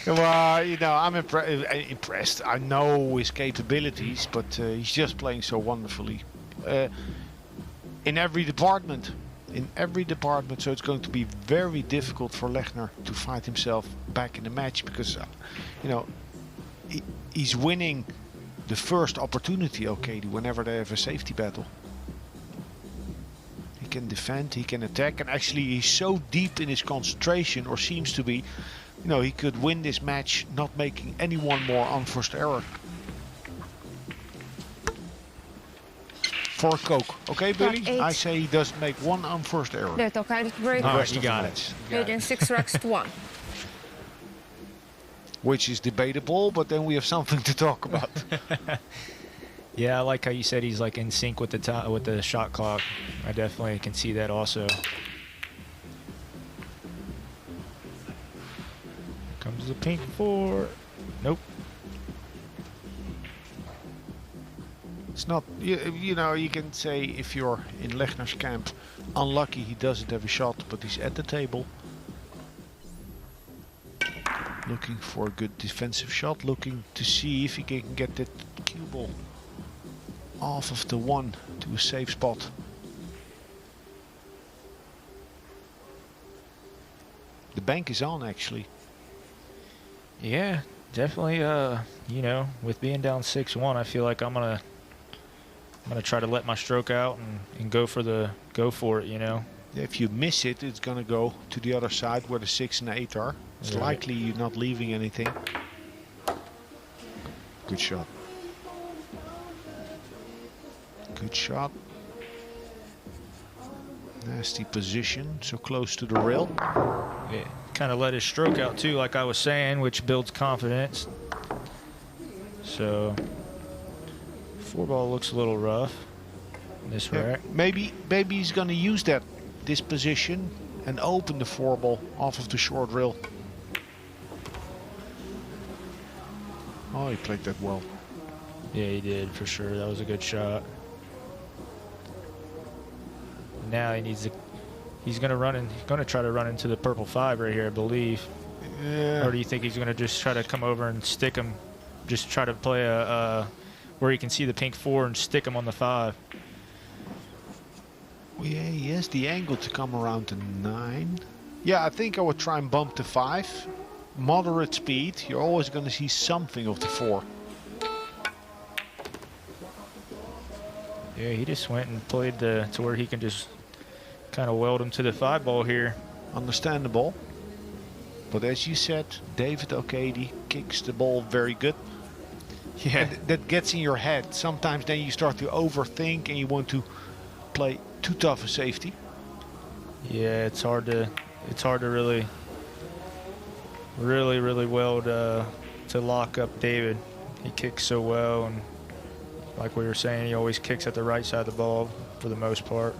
Well, you know, I'm impressed. I know his capabilities, but he's just playing so wonderfully in every department. So it's going to be very difficult for Lechner to fight himself back in the match, because you know, he's winning the first opportunity, Alcaide, whenever they have a safety battle. He can defend, he can attack, and actually he's so deep in his concentration, or seems to be, you know, he could win this match not making any one more unforced error. For Coke, okay, Billy? 8. I say he doesn't make one unforced error. David Alcaide break. All right, rest you of the got match. it. Leading 6 racks to 1. Which is debatable, but then we have something to talk about. Yeah, I like how you said he's like in sync with the shot clock. I definitely can see that also. Comes the pink 4. Nope. It's not, you know, you can say if you're in Lechner's camp, unlucky he doesn't have a shot, but he's at the table. Looking for a good defensive shot, looking to see if he can get that cue ball off of the 1 to a safe spot. The bank is on, actually. Yeah, definitely. You know, with being down 6-1, I feel like I'm gonna try to let my stroke out and go for it. You know. If you miss it, it's gonna go to the other side where the 6 and 8 are. It's Right. likely you're not leaving anything. Good shot. Good shot. Nasty position, so close to the rail. Yeah, kind of let his stroke out too, like I was saying, which builds confidence. So, 4-ball looks a little rough in this rack. Maybe he's gonna use this position and open the 4-ball off of the short rail. Oh, he played that well. Yeah, he did for sure. That was a good shot. Now he needs to. He's gonna run and he's gonna try to run into the purple 5 right here, I believe. Yeah. Or do you think he's gonna just try to come over and stick him? Just try to play a where he can see the pink 4 and stick him on the 5. Well, yeah, he has the angle to come around to 9. Yeah, I think I would try and bump the 5. Moderate speed. You're always going to see something of the 4. Yeah, he just went and played to where he can just kind of weld him to the 5-ball here. Understandable. But as you said, David Alcaide kicks the ball very good. Yeah, And that gets in your head. Sometimes then you start to overthink and you want to play too tough a safety. yeah, it's hard to really weld to lock up David. He kicks so well, and like we were saying, he always kicks at the right side of the ball for the most part.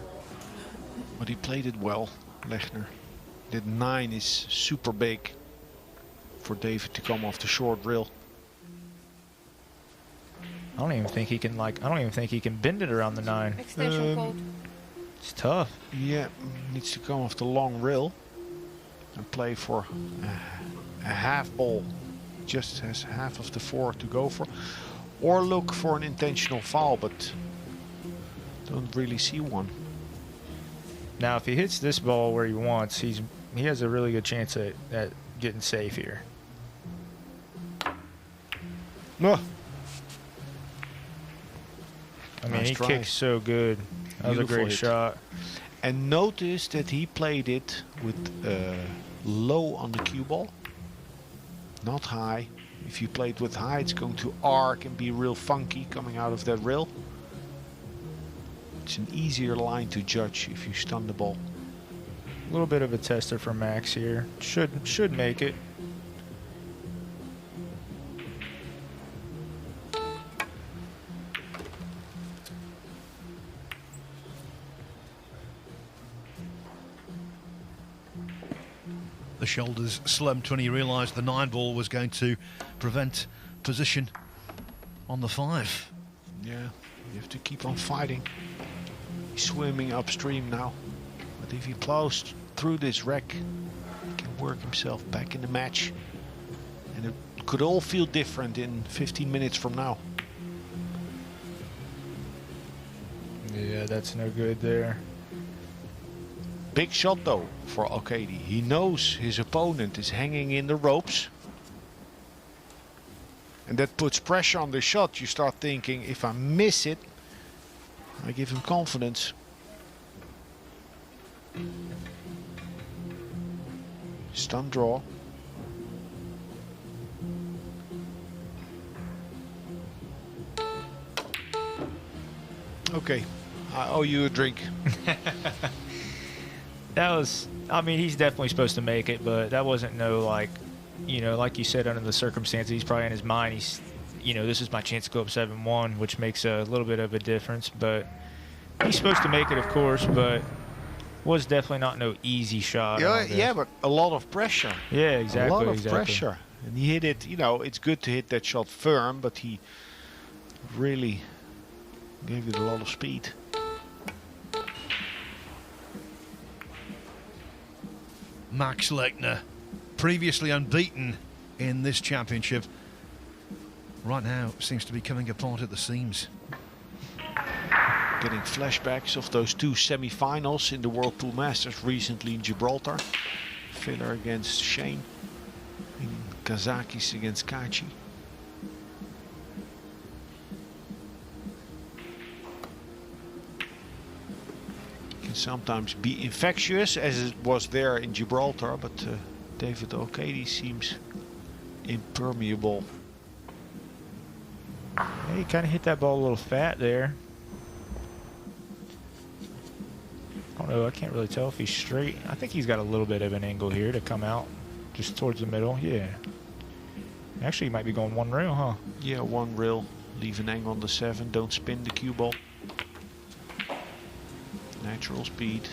But he played it well, Lechner. That 9 is super big for David to come off the short rail. I don't even think he can bend it around the 9. Extension called. It's tough. Yeah, needs to come off the long rail and play for a half ball. Just has half of the 4 to go for. Or look for an intentional foul, but don't really see one. Now, if he hits this ball where he wants, he has a really good chance at getting safe here. No. I mean, Nice he try. kicks so good. That was a Beautiful great hit. shot. And notice that he played it with low on the cue ball, not high. If you play it with high, it's going to arc and be real funky coming out of that rail. It's an easier line to judge if you stun the ball. A little bit of a tester for Max here. Should make it. The shoulders slumped when he realised the 9-ball was going to prevent position on the 5. Yeah, you have to keep on fighting. He's swimming upstream now. But if he plows through this wreck, he can work himself back in the match. And it could all feel different in 15 minutes from now. Yeah, that's no good there. Big shot though for Alcaide. He knows his opponent is hanging in the ropes. And that puts pressure on the shot. You start thinking, if I miss it, I give him confidence. Stun draw. Okay, I owe you a drink. That was, I mean, he's definitely supposed to make it, but that wasn't no, like, you know, like you said, under the circumstances, he's probably in his mind, he's, you know, this is my chance to go up 7-1, which makes a little bit of a difference. But he's supposed to make it, of course, but was definitely not no easy shot. Yeah, but a lot of pressure. Yeah, exactly. A lot of exactly. pressure. And he hit it, you know, it's good to hit that shot firm, but he really gave it a lot of speed. Max Lechner, previously unbeaten in this championship, right now seems to be coming apart at the seams. Getting flashbacks of those 2 semi-finals in the World Tour Masters recently in Gibraltar. Filler against Shane. In Kazakis against Kachi. Can sometimes be infectious, as it was there in Gibraltar, but David Alcaide seems impermeable. Yeah, he kind of hit that ball a little fat there. know. I can't really tell if he's straight. I think he's got a little bit of an angle here to come out just towards the middle. Yeah. Actually, he might be going one rail, huh? Yeah, one rail. Leave an angle on the 7. Don't spin the cue ball. Natural speed.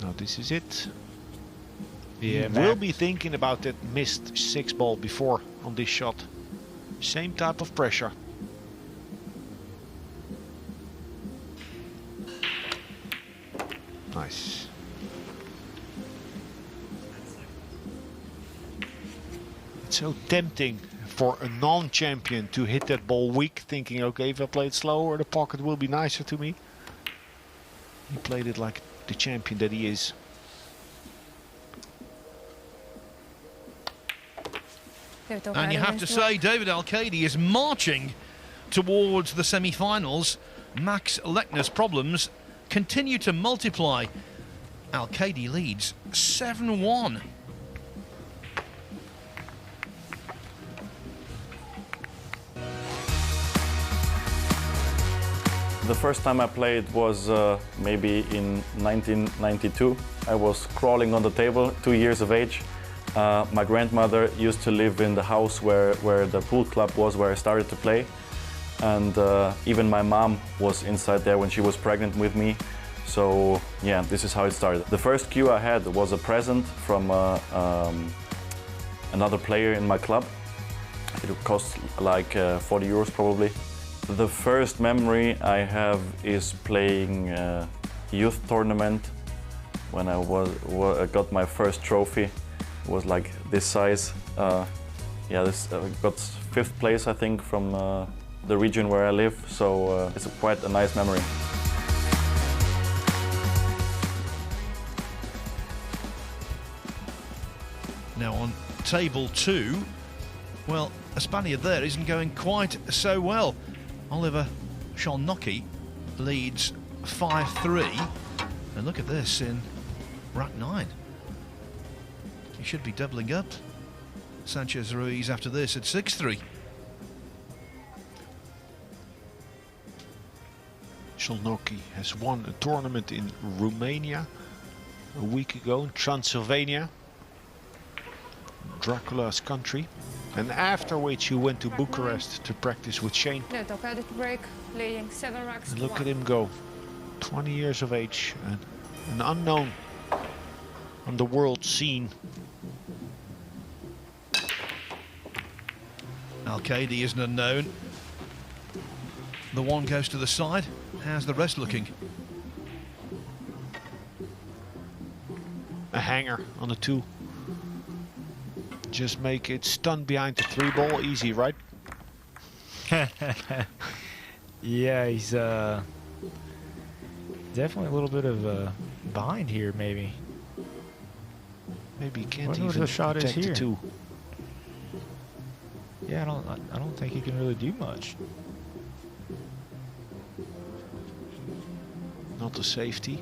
Now this is it. Yeah, We'll be thinking about that missed 6 ball before on this shot. Same type of pressure. Nice. It's so tempting for a non-champion to hit that ball weak, thinking, okay, if I play it slower, the pocket will be nicer to me. He played it like the champion that he is. And you have to say, David Alcaide is marching towards the semi-finals. Max Lechner's problems continue to multiply. Alcaide leads 7-1. The first time I played was maybe in 1992. I was crawling on the table, 2 years of age. My grandmother used to live in the house where the pool club was, where I started to play. And even my mom was inside there when she was pregnant with me. So yeah, this is how it started. The first cue I had was a present from another player in my club. It cost like 40 euros probably. The first memory I have is playing a youth tournament when I got my first trophy. It was like this size. Yeah, this got 5th place, I think, from the region where I live. So it's quite a nice memory. Now on table 2, well, a Spaniard there isn't going quite so well. Oliver Szolnocki leads 5-3. And look at this in rack 9. He should be doubling up. Sanchez Ruiz after this at 6-3. Szolnocki has won a tournament in Romania a week ago in Transylvania, Dracula's country, and after which he went to Bucharest to practice with Shane. David Alcaide to break, leading 7 racks And to look 1. at him go, 20 years of age, and an unknown on the world scene. Alcaide is an unknown. The 1 goes to the side. How's the rest looking? A hanger on the 2. Just make it stun behind the 3 ball, easy, right? Yeah, he's definitely a little bit of a bind here, maybe. Maybe he can't Wonder what even the shot is protect the here. 2. Yeah, I don't think he can really do much. Not a safety.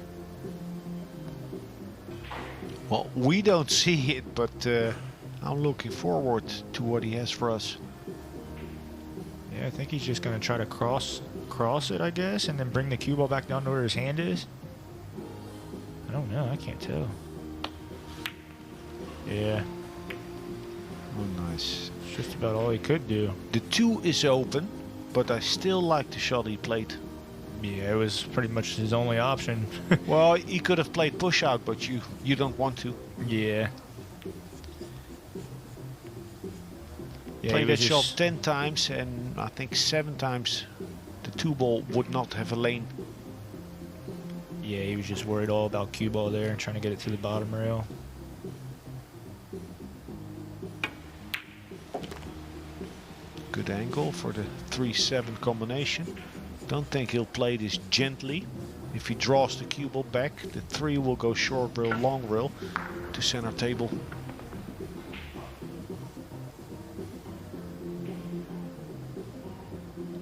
Well, we don't see it, but I'm looking forward to what he has for us. Yeah, I think he's just going to try to cross it, I guess, and then bring the cue ball back down to where his hand is. I don't know. I can't tell. Yeah, Oh, nice. it's just about all he could do. The 2 is open, but I still like the shot he played. Yeah, it was pretty much his only option. Well, he could have played push out, but you don't want to. Yeah. Yeah, Play he that was shot just- 10 times, and I think 7 times the 2 ball would not have a lane. Yeah, he was just worried all about cue ball there and trying to get it to the bottom rail. Good angle for the 3-7 combination. Don't think he'll play this gently. If he draws the cue ball back, the 3 will go short rail, long rail to center table.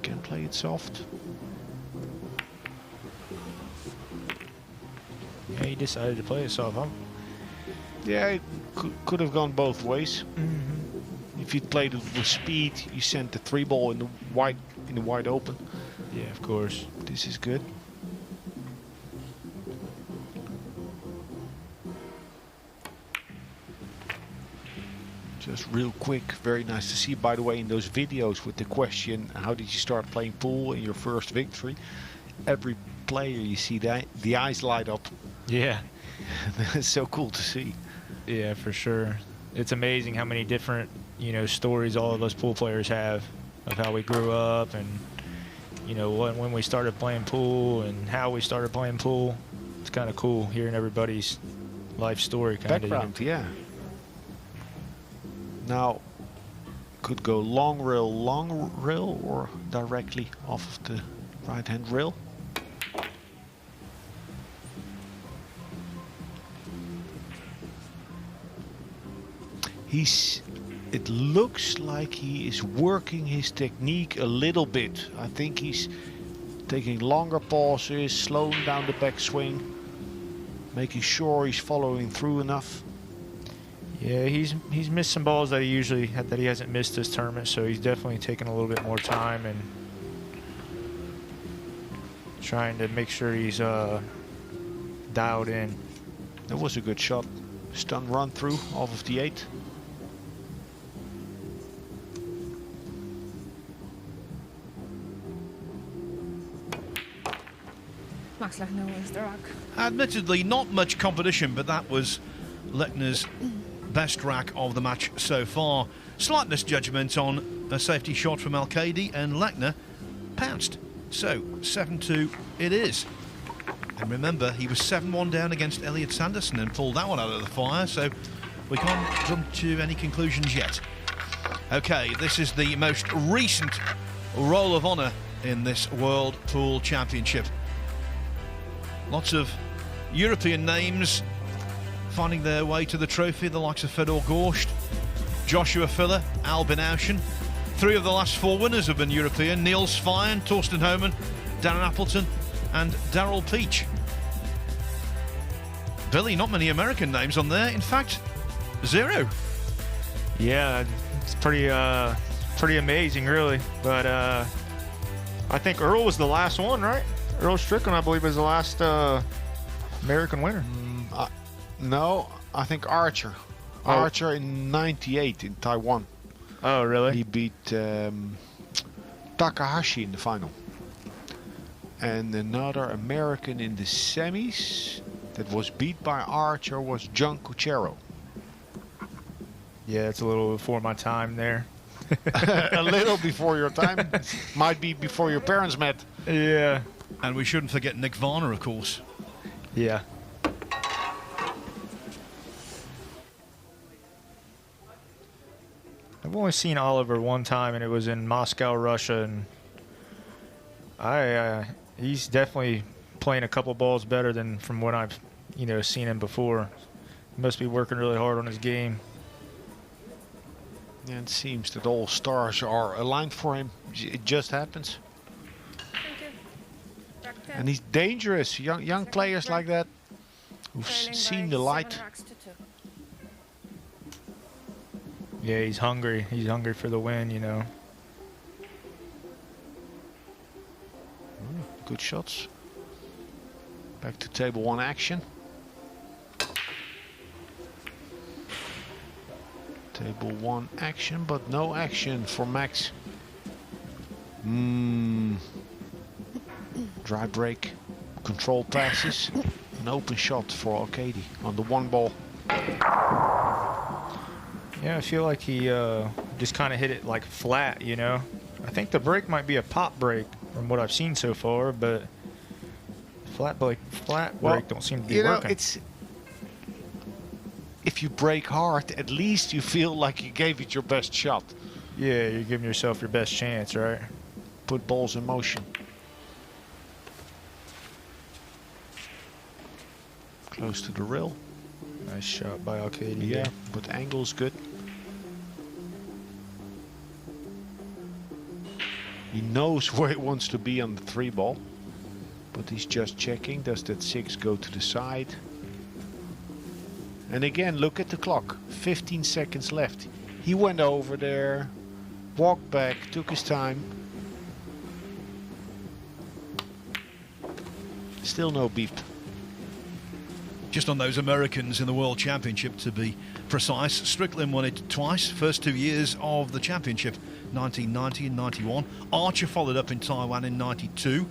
Can play it soft. Yeah, he decided to play it soft. Yeah, it could have gone both ways. If you played it with speed, you sent the 3-ball in the wide open. Yeah, of course. This is good. Just real quick, very nice to see, by the way, in those videos with the question, how did you start playing pool in your first victory? Every player, you see the eyes light up. Yeah. It's so cool to see. Yeah, for sure. It's amazing how many different, stories all of us pool players have of how we grew up and, when we started playing pool and how we started playing pool. It's kind of cool hearing everybody's life story kind of. Background, yeah. Now, could go long rail, or directly off of the right-hand rail. It looks like he is working his technique a little bit. I think he's taking longer pauses, slowing down the backswing, making sure he's following through enough. Yeah, he's missed some balls that he hasn't missed this tournament, so he's definitely taking a little bit more time and trying to make sure he's dialed in. That was a good shot. Stun run through off of the 8. Max Lechner wins the rack. Admittedly, not much competition, but that was Lechner's best rack of the match so far. Slight misjudgment on a safety shot from Alcaide, and Lechner pounced. So 7-2 it is. And remember, he was 7-1 down against Elliot Sanderson and pulled that one out of the fire, so we can't jump to any conclusions yet. Okay, this is the most recent Roll of Honour in this World Pool Championship. Lots of European names finding their way to the trophy, the likes of Fedor Gorst, Joshua Filler, Albin Auschen. 3 of the last 4 winners have been European: Niels Fine, Torsten Homan, Darren Appleton and Darrell Peach. Billy, not many American names on there. In fact, 0. Yeah, it's pretty amazing, really. But I think Earl was the last one, right? Earl Strickland, I believe, was the last American winner. No, I think Archer. Oh. Archer in '98 in Taiwan. Oh, really? He beat Takahashi in the final. And another American in the semis that was beat by Archer was John Cuchero. Yeah, it's a little before my time there. A little before your time. Might be before your parents met. Yeah. And we shouldn't forget Nick Varner, of course. Yeah. I've only seen Oliver one time, and it was in Moscow, Russia, and he's definitely playing a couple balls better than from what I've seen him before. He must be working really hard on his game. And it seems that all stars are aligned for him. It just happens. Thank you. Rack 10. And he's dangerous. Young players like that who've Trailing seen by the 7 light. racks to 2. Yeah, he's hungry. He's hungry for the win, Good shots. Back to table 1 action. Table 1 action, but no action for Max. Dry break, control passes, an open shot for Alcaide on the 1 ball. Yeah, I feel like he just kind of hit it like flat, I think the break might be a pop break from what I've seen so far, but flat break don't seem to be working. It's if you break hard, at least you feel like you gave it your best shot. Yeah, you're giving yourself your best chance, right? Put balls in motion. Close to the rail. Nice shot by Alcaide. Yeah, but angle's good. He knows where he wants to be on the 3 ball, but he's just checking. Does that 6 go to the side? And again, look at the clock. 15 seconds left. He went over there, walked back, took his time. Still no beep. Just on those Americans in the World Championship, to be precise. Strickland won it twice, first 2 years of the championship, 1990 and 91. Archer followed up in Taiwan in 92.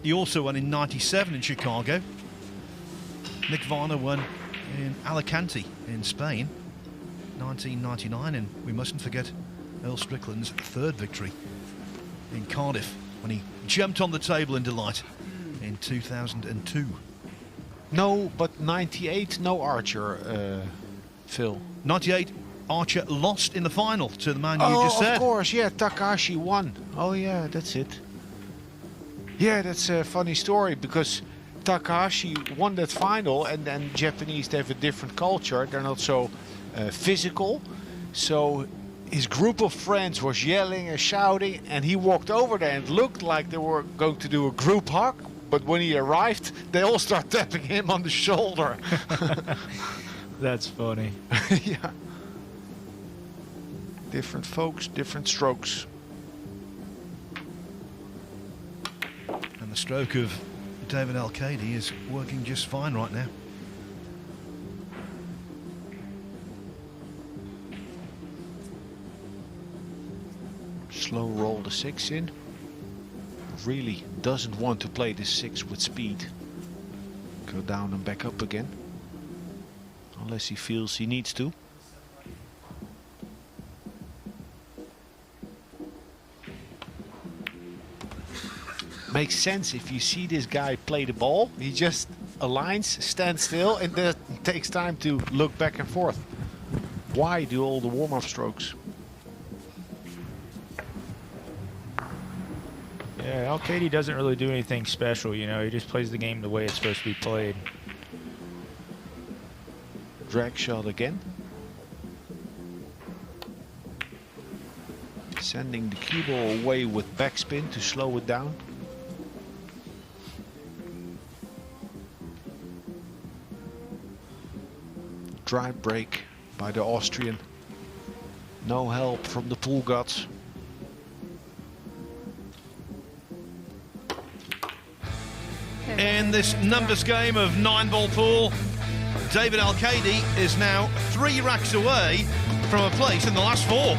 He also won in 97 in Chicago. Nick Varner won in Alicante in Spain, 1999. And we mustn't forget Earl Strickland's third victory in Cardiff when he jumped on the table in delight in 2002. No, but 98, no Archer, Phil. 98, Archer lost in the final to the man you just said. Of course, yeah, Takahashi won. Oh yeah, that's it. Yeah, that's a funny story because Takahashi won that final, and then Japanese, they have a different culture. They're not so physical. So his group of friends was yelling and shouting, and he walked over there and it looked like they were going to do a group hug. But when he arrived, they all start tapping him on the shoulder. That's funny. Yeah. Different folks, different strokes. And the stroke of David Alcaide is working just fine right now. Slow roll the 6 in. Really doesn't want to play this 6 with speed. Go down and back up again. Unless he feels he needs to. Makes sense if you see this guy play the ball. He just aligns, stands still, and then takes time to look back and forth. Why do all the warm-up strokes? Yeah, Alcaide doesn't really do anything special, you know. He just plays the game the way it's supposed to be played. Drag shot again. Sending the cue ball away with backspin to slow it down. Dry break by the Austrian. No help from the pool gods. In this numbers game of 9-ball pool, David Alcaide is now 3 racks away from a place in the last 4.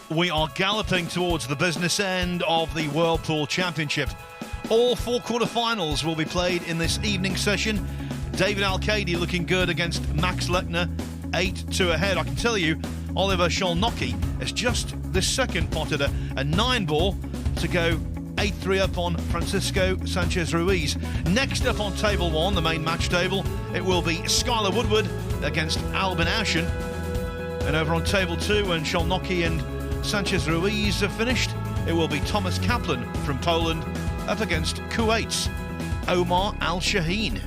we are galloping towards the business end of the Whirlpool Championship. All 4 quarterfinals will be played in this evening session. David Alcaide looking good against Max Lechner, 8-2 ahead. I can tell you, Oliver Szolnocki has just this second potted a 9-ball to go 8-3 up on Francisco Sanchez-Ruiz. Next up on table 1, the main match table, it will be Skylar Woodward against Albin Auschen. And over on table 2, when Szolnocki and Sanchez-Ruiz have finished, it will be Thomas Kaplan from Poland up against Kuwait's Omar Al-Shaheen.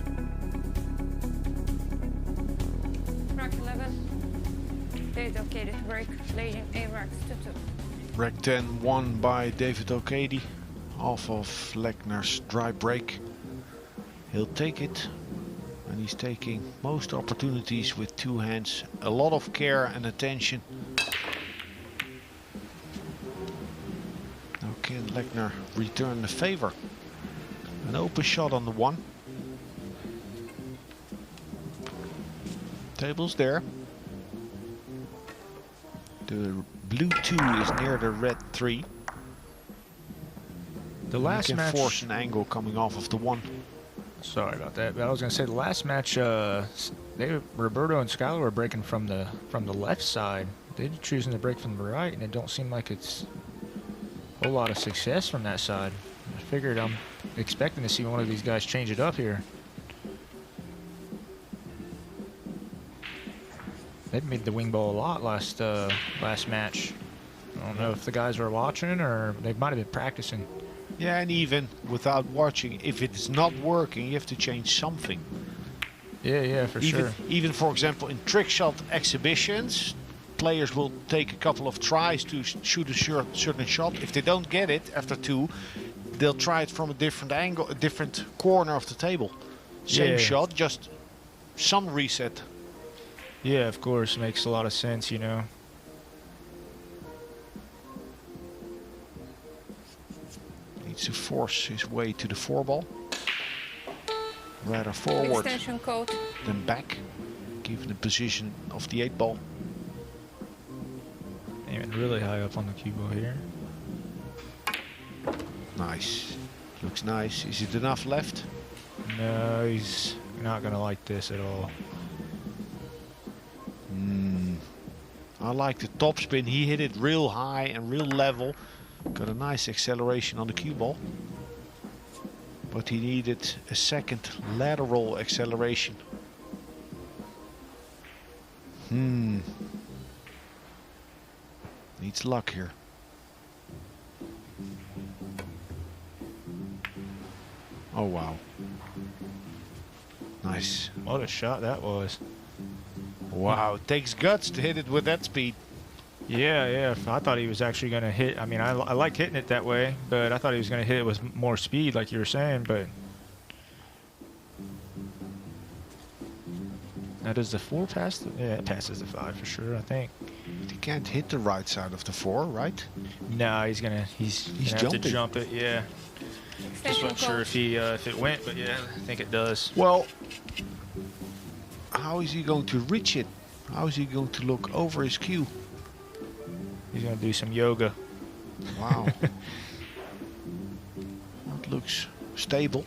Rack 11. David Alcaide to break, leading A racks 2-2. Rack 10 won by David Alcaide off of Lechner's dry break. He'll take it, and he's taking most opportunities with 2 hands. A lot of care and attention. Now can Lechner return the favor? An open shot on the 1. Table's there. The blue 2 is near the red 3. The last can match. Force an angle coming off of the 1. Sorry about that. But I was going to say the last match, Roberto and Skylar were breaking from the left side. They're choosing to break from the right, and it don't seem like it's a whole lot of success from that side. I figured I'm expecting to see one of these guys change it up here. They made the wing ball a lot last match. I don't know if the guys were watching or they might have been practicing. Yeah, and even without watching, if it's not working, you have to change something. Yeah, for sure. Even, for example, in trick shot exhibitions, players will take a couple of tries to shoot a certain shot. If they don't get it after 2, they'll try it from a different angle, a different corner of the table. Same shot, just some reset. Yeah, of course, makes a lot of sense, you know. Needs to force his way to the 4-ball. Rather forward Extension code. than back, given the position of the 8-ball. Aiming really high up on the cue ball here. Nice. Looks nice. Is it enough left? No, he's not going to like this at all. I like the topspin. He hit it real high and real level. Got a nice acceleration on the cue ball. But he needed a second lateral acceleration. Needs luck here. Oh, wow. Nice. What a shot that was. Wow, it takes guts to hit it with that speed. Yeah. I thought he was actually going to hit. I mean, I like hitting it that way, but I thought he was going to hit it with more speed, like you were saying. But now, does the 4 pass? Yeah, it passes the 5 for sure, I think. But he can't hit the right side of the 4, right? No, he's gonna have to jump it. Yeah. Just Extension wasn't sure code. if it went, but yeah, I think it does. Well, how is he going to reach it? How is he going to look over his cue? He's gonna do some yoga. Wow. That looks stable.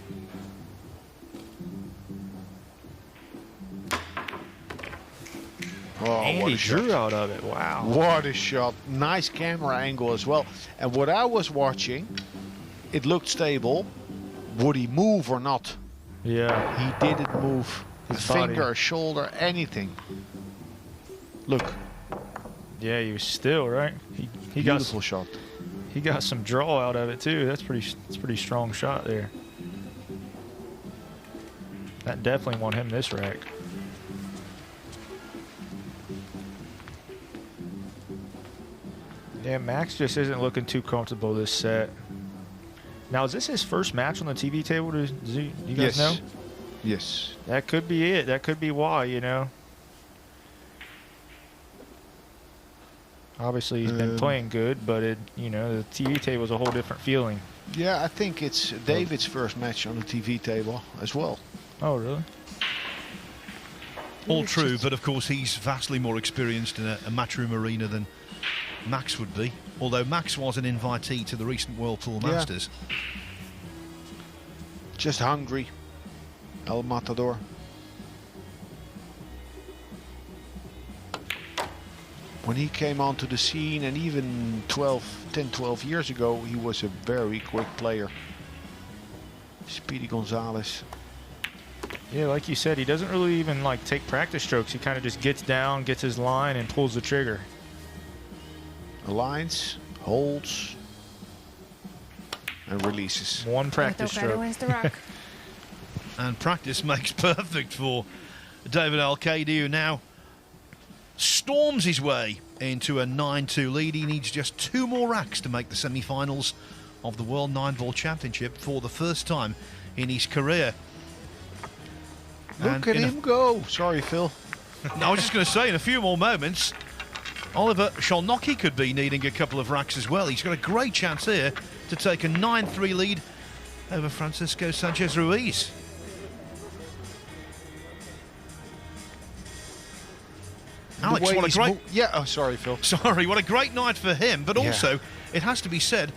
Oh, And what he a shot. drew out of it. Wow. What a shot. Nice camera angle as well. And what I was watching, it looked stable. Would he move or not? Yeah. He didn't move. A His body. finger, a shoulder, anything. Look, Yeah, he was still right. He beautiful shot. He got some draw out of it too. That's pretty strong shot there. That definitely won him this rack. Yeah, Max just isn't looking too comfortable this set. Now, is this his first match on the TV table? Do you guys know? Yes. That could be it. That could be why, you know. Obviously, he's been playing good, but the TV table is a whole different feeling. Yeah, I think it's David's first match on the TV table as well. Oh, really? All true, but of course he's vastly more experienced in a Matchroom arena than Max would be, although Max was an invitee to the recent Whirlpool Masters. Just hungry. El Matador. When he came onto the scene, and even 10, 12 years ago, he was a very quick player. Speedy Gonzalez. Yeah, like you said, he doesn't really even like take practice strokes. He kind of just gets down, gets his line, and pulls the trigger. Aligns, holds, and releases. One practice stroke. wins the rock. And practice makes perfect for David Alcaide, who now storms his way into a 9-2 lead. He needs just 2 more racks to make the semi-finals of the World 9-Ball Championship for the first time in his career. Look at him go. Sorry, Phil. I was just going to say, in a few more moments, Oliver Szolnocki could be needing a couple of racks as well. He's got a great chance here to take a 9-3 lead over Francisco Sanchez Ruiz. Alex, what a great... sorry, Phil. Sorry, what a great night for him. But also, it has to be said,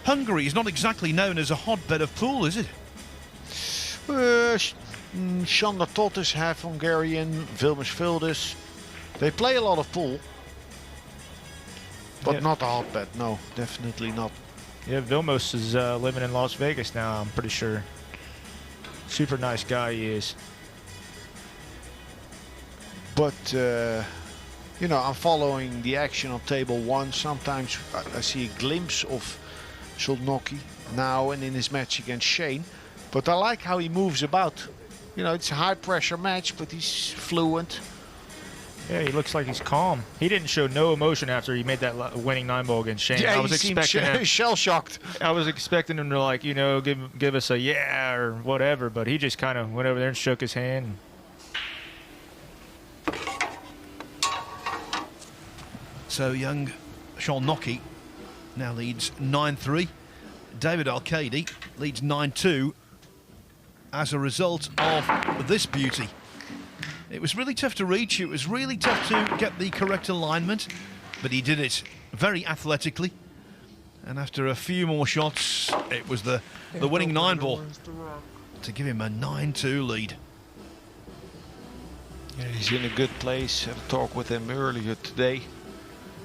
Hungary is not exactly known as a hotbed of pool, is it? Sander Totis half Hungarian, Vilmos Vildes. They play a lot of pool. But not a hotbed, no, definitely not. Yeah, Vilmos is living in Las Vegas now, I'm pretty sure. Super nice guy he is. But, you know, I'm following the action on table 1. Sometimes I see a glimpse of Szolnocki now and in his match against Shane. But I like how he moves about. You know, it's a high pressure match, but he's fluent. Yeah, he looks like he's calm. He didn't show no emotion after he made that winning 9-ball against Shane. Yeah, I was expecting shell-shocked. I was expecting him to, like, you know, give us a yeah or whatever, but he just kind of went over there and shook his hand. So young Szolnocki now leads 9-3. David Alcaide leads 9-2 as a result of this beauty. It was really tough to reach. It was really tough to get the correct alignment, but he did it very athletically. And after a few more shots, it was the winning 9-ball to give him a 9-2 lead. Yeah, he's in a good place. Had a talk with him earlier today.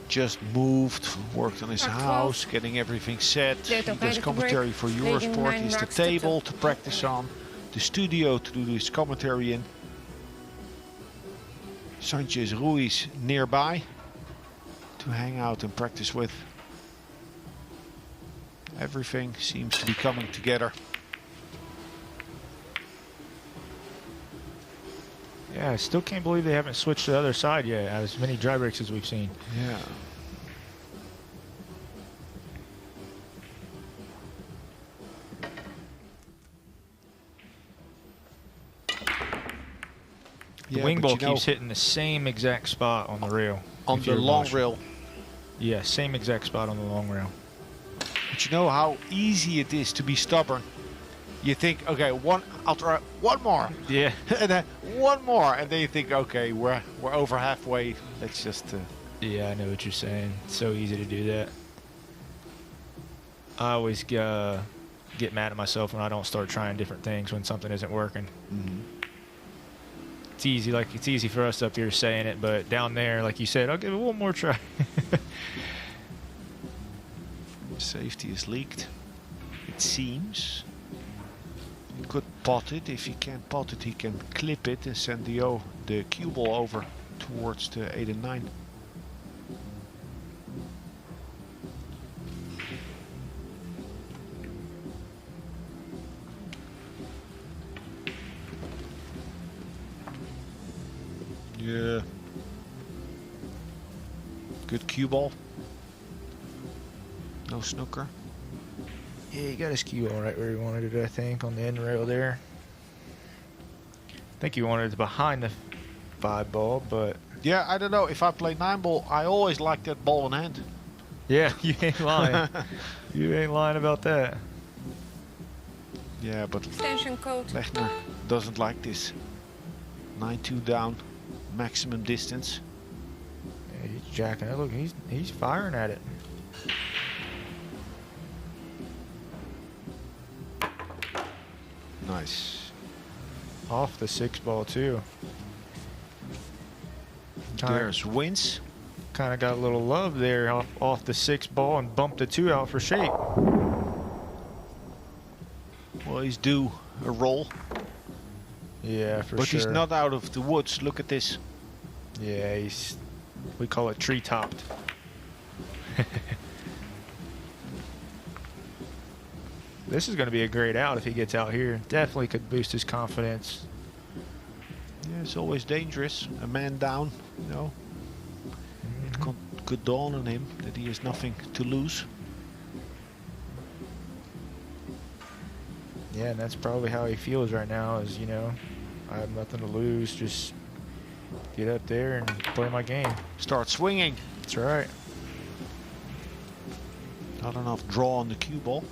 Just moved, worked on his house, getting everything set. He does commentary for Eurosport. He's the table to practice on, the studio to do his commentary in. Sanchez Ruiz nearby to hang out and practice with. Everything seems to be coming together. Yeah, I still can't believe they haven't switched to the other side yet, as many dry breaks as we've seen. Yeah. The wing ball keeps hitting the same exact spot on the rail. On the long rail. Yeah, same exact spot on the long rail. But you know how easy it is to be stubborn. You think, okay, I'll try one more. Yeah. And then one more, and then you think, okay, we're over halfway. Let's just. Yeah, I know what you're saying. It's so easy to do that. I always get mad at myself when I don't start trying different things when something isn't working. Mm-hmm. It's easy, like it's easy for us up here saying it, but down there, like you said, I'll give it one more try. Safety is leaked, it seems. He could pot it. If he can't pot it, he can clip it and send the cue ball over towards the 8 and 9. Yeah. Good cue ball. No snooker. Yeah, he got his cue all right where he wanted it, I think, on the end rail there. I think he wanted it behind the 5-ball, but... Yeah, I don't know. If I play 9-ball, I always like that ball in hand. Yeah, you ain't lying. You ain't lying about that. Yeah, but Extension code. Lechner doesn't like this. 9-2 down, maximum distance. Yeah, he's jacking it. Look, he's firing at it. Nice. Off the 6-ball too. There's wins. Kind of got a little love there off the 6-ball and bumped the 2 out for shape. Well, he's due a roll. Yeah, for but sure. he's not out of the woods. Look at this. Yeah, we call it tree-topped. This is going to be a great out if he gets out here. Definitely could boost his confidence. Yeah, it's always dangerous. A man down, you know. It could dawn on him that he has nothing to lose. Yeah, and that's probably how he feels right now is, you know, I have nothing to lose. Just get up there and play my game. Start swinging. That's right. Not enough draw on the cue ball.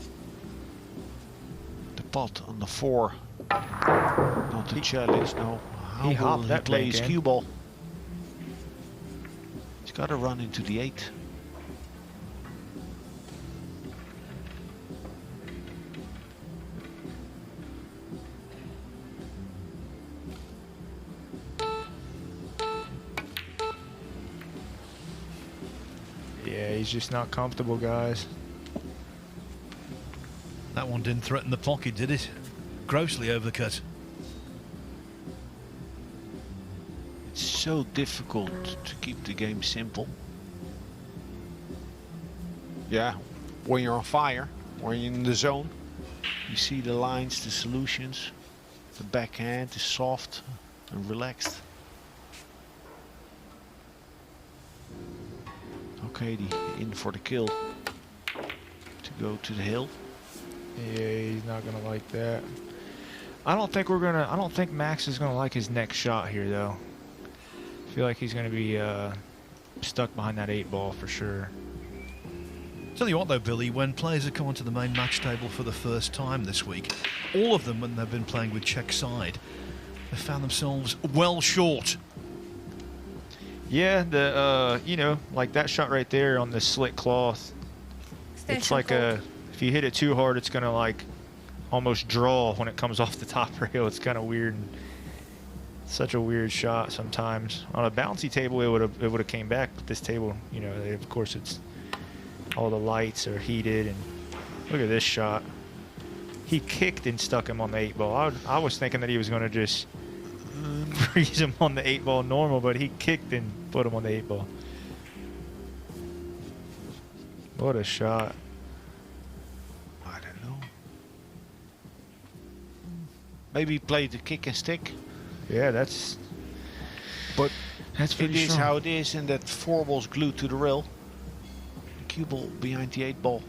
The pot on the 4. Not the challenge, no. How He will hopped he that play bank his in. cue ball? He's got to run into the 8. Yeah, he's just not comfortable, guys. That one didn't threaten the pocket, did it? Grossly overcut. It's so difficult to keep the game simple. Yeah, when you're on fire, when you're in the zone, you see the lines, the solutions. The backhand is soft and relaxed. Alcaide in for the kill to go to the hill. Yeah, he's not gonna like that. I don't think Max is gonna like his next shot here, though. I feel like he's gonna be stuck behind that 8-ball for sure. Tell you what though, Billy, when players have come onto the main match table for the first time this week, all of them, when they've been playing with Czech side, have found themselves well short. Yeah, the you know, like that shot right there on the slit cloth. It's Extension like hold. if you hit it too hard, it's gonna like almost draw when it comes off the top rail. It's kind of weird. Such a weird shot sometimes. On a bouncy table, it would have came back, but this table, you know, of course it's all the lights are heated. And look at this shot. He kicked and stuck him on the 8-ball. I was thinking that he was gonna just freeze him on the 8-ball normal, but he kicked and put him on the 8-ball. What a shot. I don't know. Maybe play the kick and stick. Yeah, that's But That's it pretty is strong. how it is, and that 4 ball's glued to the rail. The cue ball behind the 8 ball.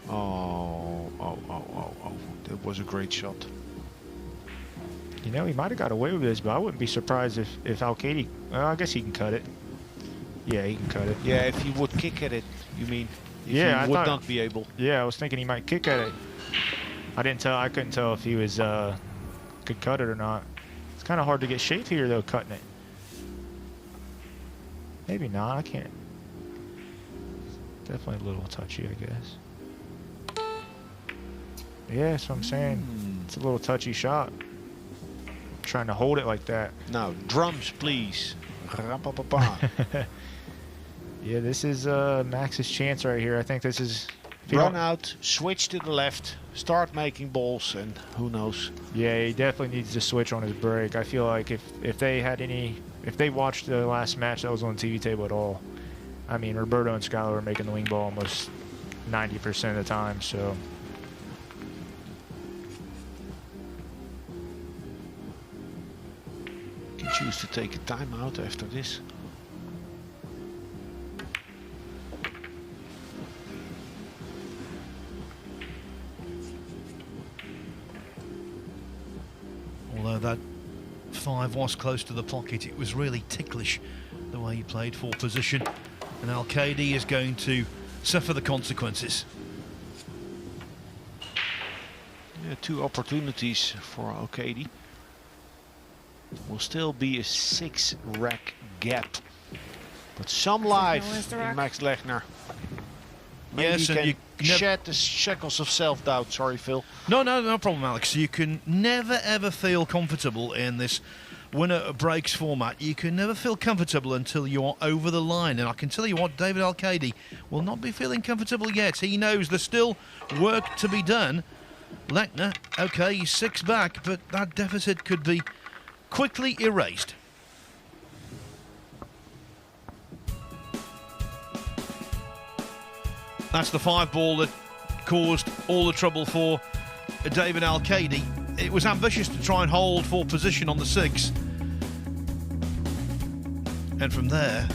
Oh. That was a great shot. You know, he might have got away with this, but I wouldn't be surprised if Alcaide... Well, I guess he can cut it. Yeah, he can cut it. Yeah, if he would kick at it, you mean? If Yeah, he I would thought- not be able. Yeah, I was thinking he might kick at it. I couldn't tell if he was could cut it or not. It's kind of hard to get shape here though, cutting it. Maybe not. I can't. Definitely a little touchy, I guess. Yeah, that's what I'm saying. It's a little touchy shot. Trying to hold it like that. Now, drums, please. Rapapapa. Yeah, this is Max's chance right here. I think this is. if you Run don't- out, switch to the left, start making balls, and who knows. Yeah, he definitely needs to switch on his break. I feel like if they watched the last match that was on the TV table at all, I mean, Roberto and Skylar were making the wing ball almost 90% of the time, so. You can choose to take a timeout after this. Although that 5 was close to the pocket, it was really ticklish the way he played for position. And Alcaide is going to suffer the consequences. Yeah, 2 opportunities for Alcaide. Will still be a 6-rack gap. But some life where's the in rack? Max Lechner. Maybe Yes, you and can you never- shed the shackles of self-doubt. Sorry, Phil. No problem, Alex. You can never ever feel comfortable in this winner breaks format. You can never feel comfortable until you are over the line. And I can tell you what, David Alcaide will not be feeling comfortable yet. He knows there's still work to be done. Lechner, okay, he's 6 back, but that deficit could be quickly erased. That's the 5 ball that caused all the trouble for David Alcaide. It was ambitious to try and hold for position on the 6. And from there,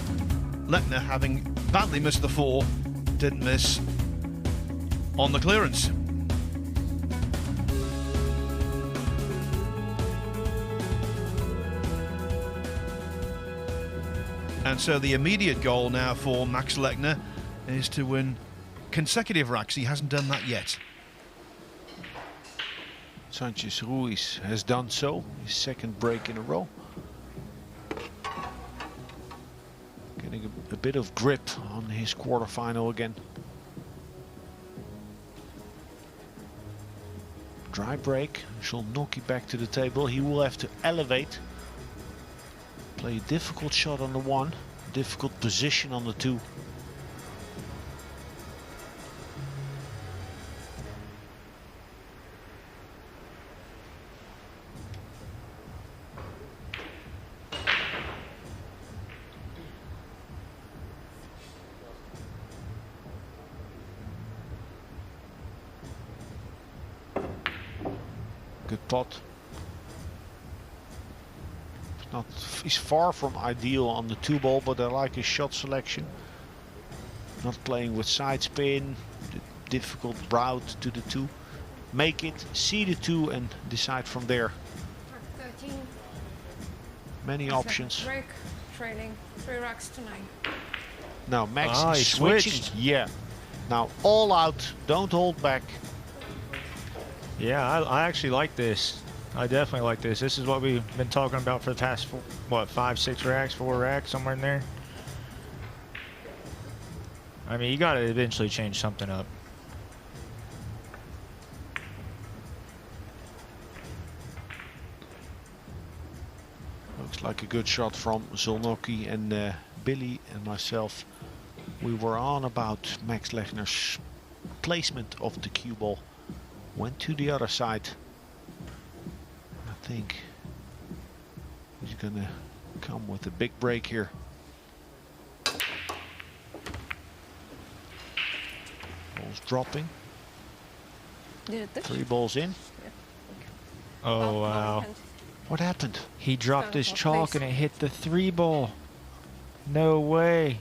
Lechner, having badly missed the 4, didn't miss on the clearance. And so the immediate goal now for Max Lechner is to win consecutive racks. He hasn't done that yet. Sanchez Ruiz has done so. His 2nd break in a row. Getting a bit of grip on his quarterfinal again. Dry break. Zolnocki back to the table. He will have to elevate. Play a difficult shot on the 1. Difficult position on the 2. Good pot. He's far from ideal on the 2 ball, but I like his shot selection. Not playing with side spin, the difficult route to the 2. Make it, see the 2 and decide from there. 13. Many options. Break, trailing 3 racks to 9. Now Max Ah, is he switching. switched. Yeah. Now all out, don't hold back. Yeah, I actually like this. I definitely like this. This is what we've been talking about for the past, 5, 6 racks, 4 racks, somewhere in there. I mean, you got to eventually change something up. Looks like a good shot from Zolnocki, and Billy and myself. We were on about Max Lechner's placement of the cue ball. Went to the other side. I think he's gonna come with a big break here. Ball's dropping. Did it touch? 3 balls in. Oh, wow. What happened? He dropped his Off chalk base. and it hit the 3 ball. No way.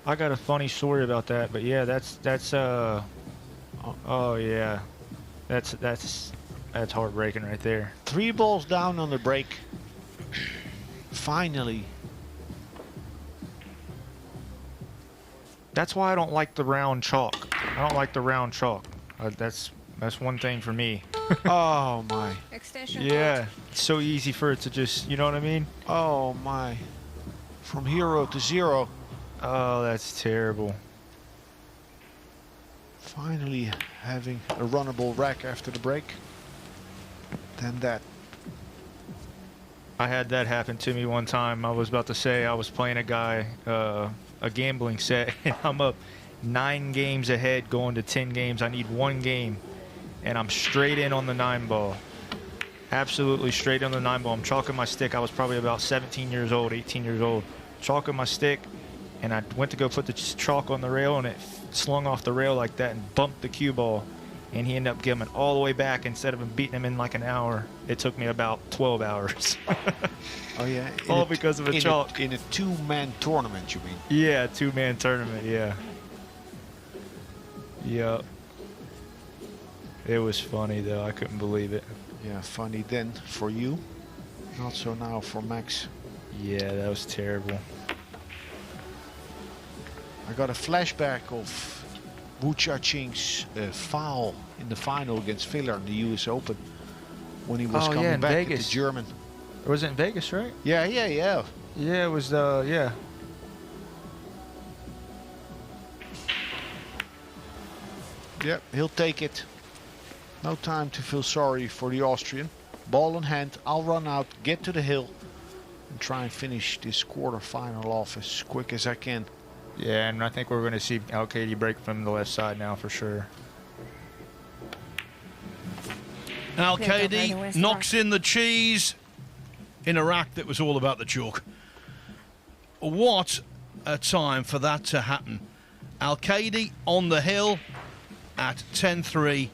I got a funny story about that, but yeah, that's oh yeah. That's heartbreaking right there. 3 balls down on the break. Finally. That's why I don't like the round chalk. I don't like the round chalk. That's one thing for me. Oh my. Extension. Yeah, it's so easy for it to just, you know what I mean? Oh my. From hero to 0. Oh, that's terrible. Finally having a runnable rack after the break. Then that. I had that happen to me one time. I was about to say I was playing a guy, a gambling set, and I'm up 9 games ahead going to 10 games. I need 1 game, and I'm straight in on the 9 ball. Absolutely straight on the 9 ball. I'm chalking my stick. I was probably about 17 years old, 18 years old. Chalking my stick, and I went to go put the chalk on the rail, and it slung off the rail like that and bumped the cue ball. And he ended up giving it all the way back. Instead of him beating him in like an hour, it took me about 12 hours. Oh yeah. All because of a chalk. In a 2-man tournament, you mean? Yeah, 2-man tournament, yeah. Yep. It was funny though, I couldn't believe it. Yeah, funny then for you. Not so now for Max. Yeah, that was terrible. I got a flashback of Wu Chia-Ching's foul in the final against Filler in the US Open when he was Oh, yeah, coming in back at Vegas. the German. Or was it in Vegas, right? Yeah. Yeah, it was, yeah. Yep, he'll take it. No time to feel sorry for the Austrian. Ball in hand, I'll run out, get to the hill, and try and finish this quarter-final off as quick as I can. Yeah, and I think we're going to see Alcaide break from the left side now for sure. Alcaide knocks in the cheese in a rack that was all about the chalk. What a time for that to happen. Alcaide on the hill at 10-3.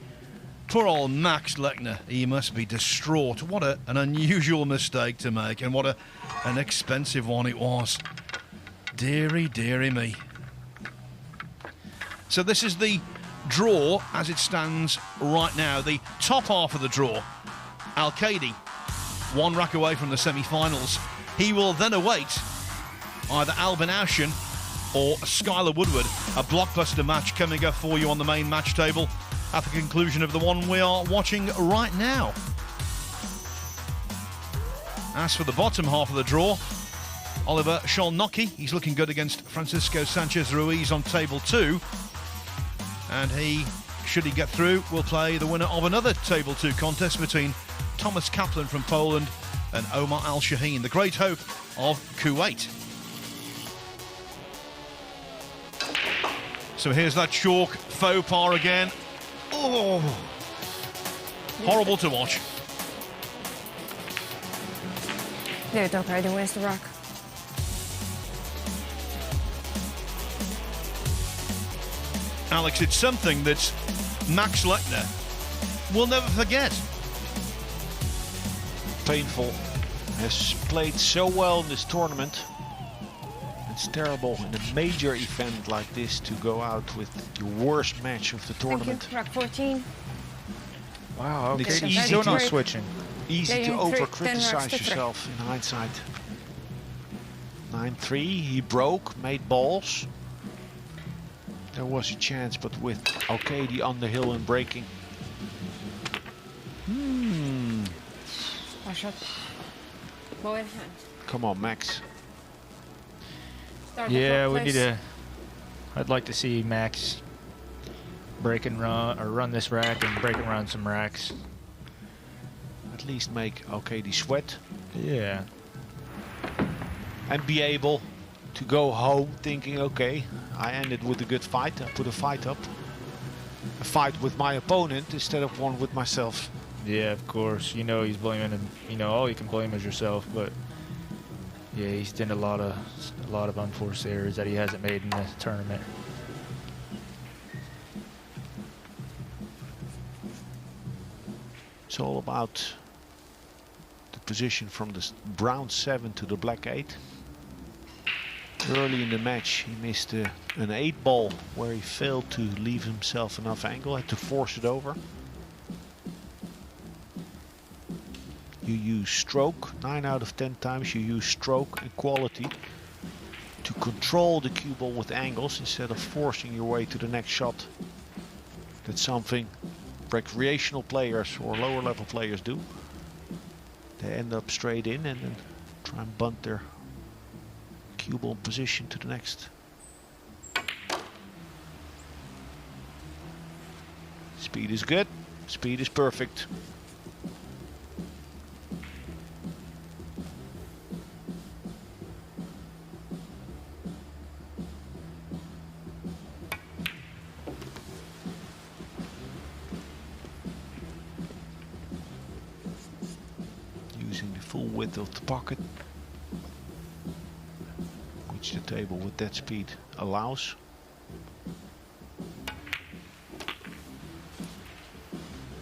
Poor old Max Lechner, he must be distraught. What an unusual mistake to make, and what an expensive one it was. Deary, deary me. So this is the draw as it stands right now. The top half of the draw. Alcaide, one rack away from the semi-finals. He will then await either Albin Auschen or Skylar Woodward. A blockbuster match coming up for you on the main match table at the conclusion of the one we are watching right now. As for the bottom half of the draw, Oliver Szolnocki, he's looking good against Francisco Sanchez Ruiz on table 2. And he, should he get through, will play the winner of another table 2 contest between Thomas Kaplan from Poland and Omar Al-Shaheen, the great hope of Kuwait. So here's that chalk faux pas again. Oh, horrible to watch. David Alcaide wins the rack. Alex, it's something that Max Lechner will never forget. Painful. Has played so well in this tournament. It's terrible in a major event like this to go out with the worst match of the tournament. Thank you. Rack 14. Wow, okay. It's He's easy still to- not switching. Easy to Playing three, 10 over-criticize racks to yourself in hindsight. 9-3, he broke, made balls. There was a chance, but with Alcaide on the hill and breaking. One shot. Ball in hand. Come on, Max. Start Yeah, the we clock, need please. to. I'd like to see Max break and run, or run this rack and break and run some racks. At least make Alcaide sweat Yeah. and be able to go home thinking, okay, I ended with a good fight. I put a fight up. A fight with my opponent instead of one with myself. Yeah, of course. You know he's blaming him. You know all you can blame is yourself. But yeah, he's done a lot of unforced errors that he hasn't made in the tournament. It's all about the position from the brown 7 to the black 8. Early in the match he missed an 8 ball where he failed to leave himself enough angle, had to force it over. You use stroke, 9 out of 10 times you use stroke and quality to control the cue ball with angles instead of forcing your way to the next shot. That's something recreational players or lower level players do. They end up straight in and then try and bunt their cue ball position to the next. Speed is good, speed is perfect. Using the full width of the pocket, which the table with that speed allows.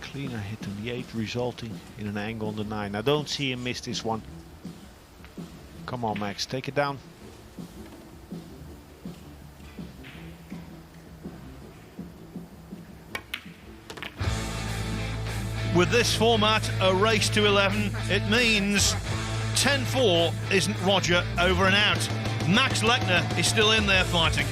Cleaner hit on the 8, resulting in an angle on the 9. I don't see him miss this one. Come on, Max, take it down. With this format, a race to 11, it means 10-4 isn't Roger over and out. Max Lechner is still in there fighting.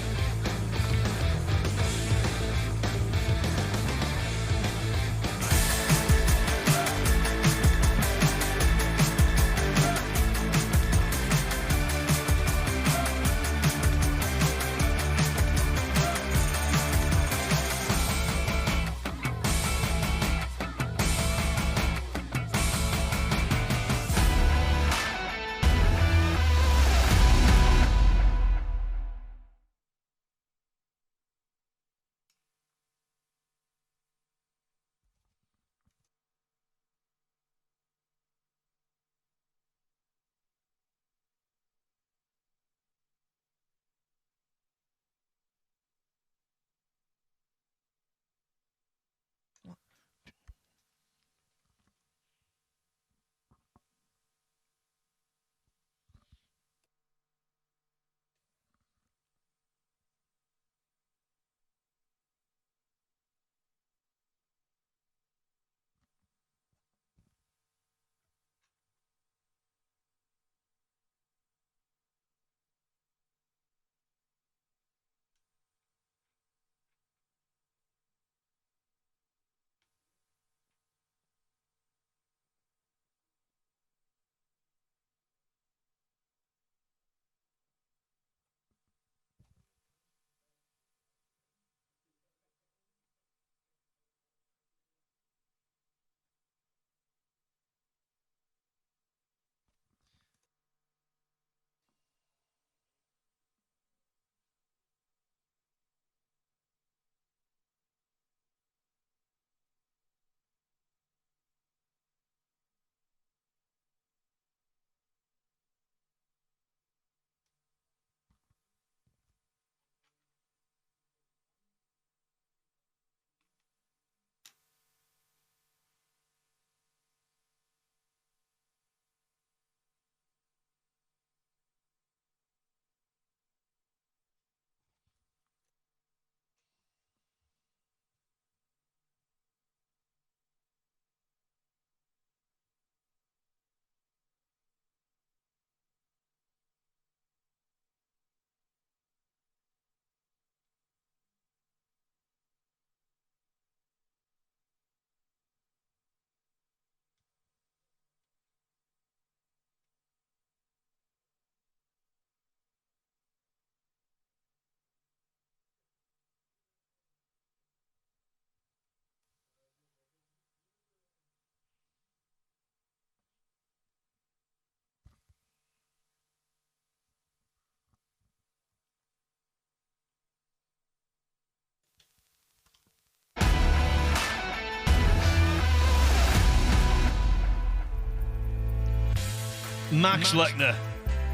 Max Lechner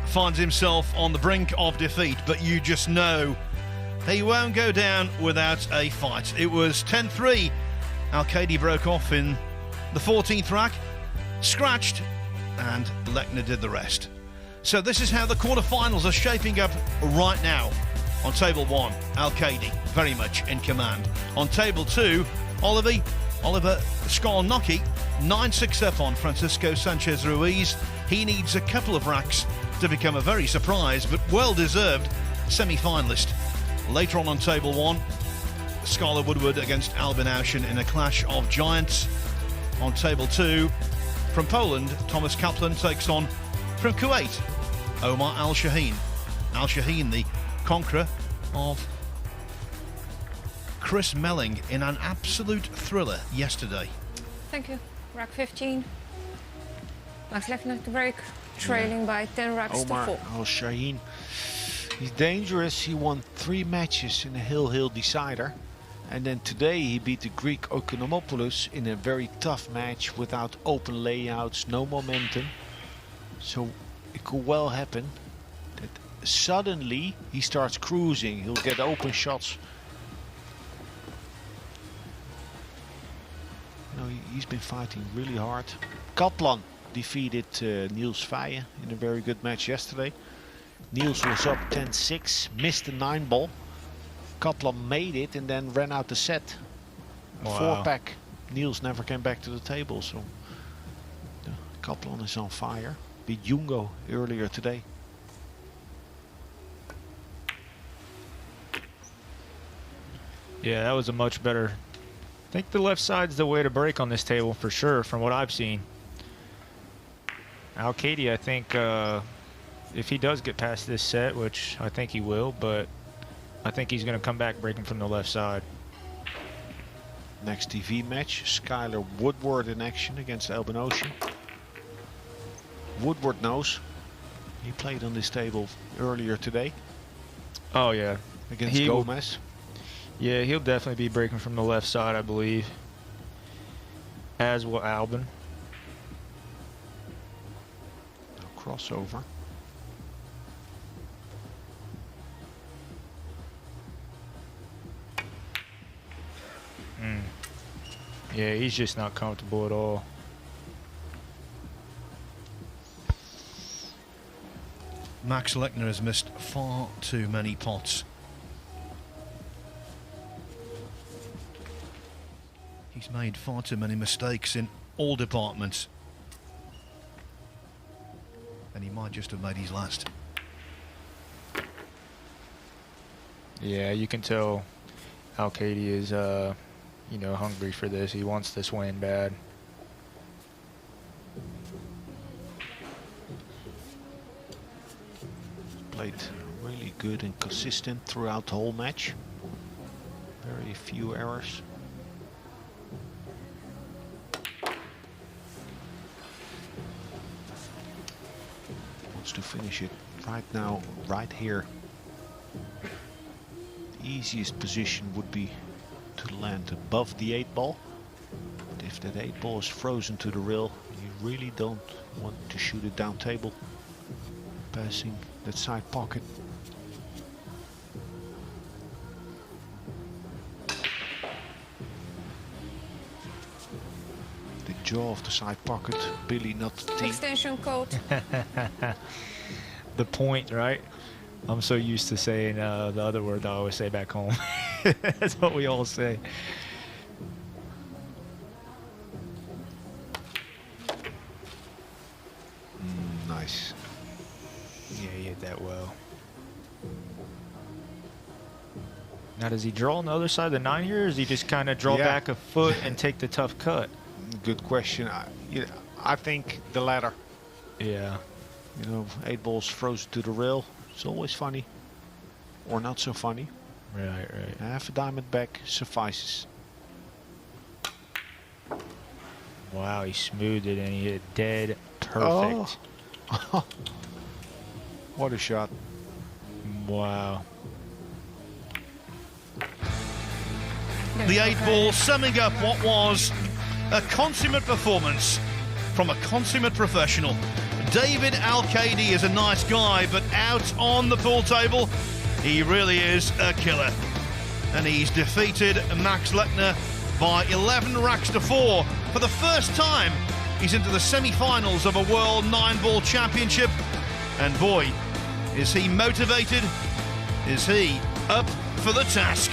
finds himself on the brink of defeat, but you just know he won't go down without a fight. It was 10-3. Alcaide broke off in the 14th rack, scratched, and Lechner did the rest. So this is how the quarterfinals are shaping up right now. On table 1, Alcaide very much in command. On table 2, Oliver Skolnocki 9-6 up on Francisco Sanchez Ruiz. He needs a couple of racks to become a very surprised but well-deserved semi-finalist. Later on table 1, Skylar Woodward against Albin Aushin in a clash of giants. On table 2, from Poland, Thomas Kaplan takes on, from Kuwait, Omar Al-Shaheen. Al-Shaheen, the conqueror of Chris Melling in an absolute thriller yesterday. Thank you. Rack 15. Max Lechner to break, trailing by 10 racks Omar to 4. Al-Shaheen. He's dangerous. He won 3 matches in a Hill decider. And then today he beat the Greek Okonomopoulos in a very tough match without open layouts, no momentum. So it could well happen that suddenly he starts cruising. He'll get open shots. You know, he's been fighting really hard. Kaplan defeated Niels Veijen in a very good match yesterday. Niels was up 10-6, missed the 9-ball. Kaplan made it and then ran out the set. Wow. 4-pack. Niels never came back to the table, so Kaplan is on fire. Beat Jungo earlier today. Yeah, that was a much better. I think the left side's the way to break on this table for sure, from what I've seen. Alcaide, I think, if he does get past this set, which I think he will, but I think he's going to come back breaking from the left side. Next TV match, Skylar Woodward in action against Albin Aushin. Woodward knows. He played on this table earlier today Oh, yeah. against Gomez. Yeah, he'll definitely be breaking from the left side, I believe. As will Albin. No crossover. Yeah, he's just not comfortable at all. Max Lechner has missed far too many pots. He's made far too many mistakes in all departments. And he might just have made his last. Yeah, you can tell Alcaide is, you know, hungry for this. He wants this win bad. Played really good and consistent throughout the whole match. Very few errors. Wants to finish it right now, right here. The easiest position would be to land above the 8-ball. But if that 8-ball is frozen to the rail, you really don't want to shoot it down table, passing that side pocket. The jaw of the side pocket, Billy, not the team. Extension code. The point, right? I'm so used to saying the other word I always say back home. That's what we all say. Nice. Yeah, he hit that well. Now, does he draw on the other side of the 9 here, or does he just kind of draw back a foot and take the tough cut? Good question. I think the latter. Yeah. You know, 8 balls frozen to the rail. It's always funny. Or not so funny. Right, right. Half a diamond back suffices. Wow, he smoothed it and he hit it dead perfect. Oh. What a shot. Wow. The 8-ball summing up what was a consummate performance from a consummate professional. David Alcaide is a nice guy, but out on the pool table, he really is a killer. And he's defeated Max Lechner by 11 racks to 4. For the first time, he's into the semi-finals of a World 9-Ball Championship. And boy, is he motivated? Is he up for the task?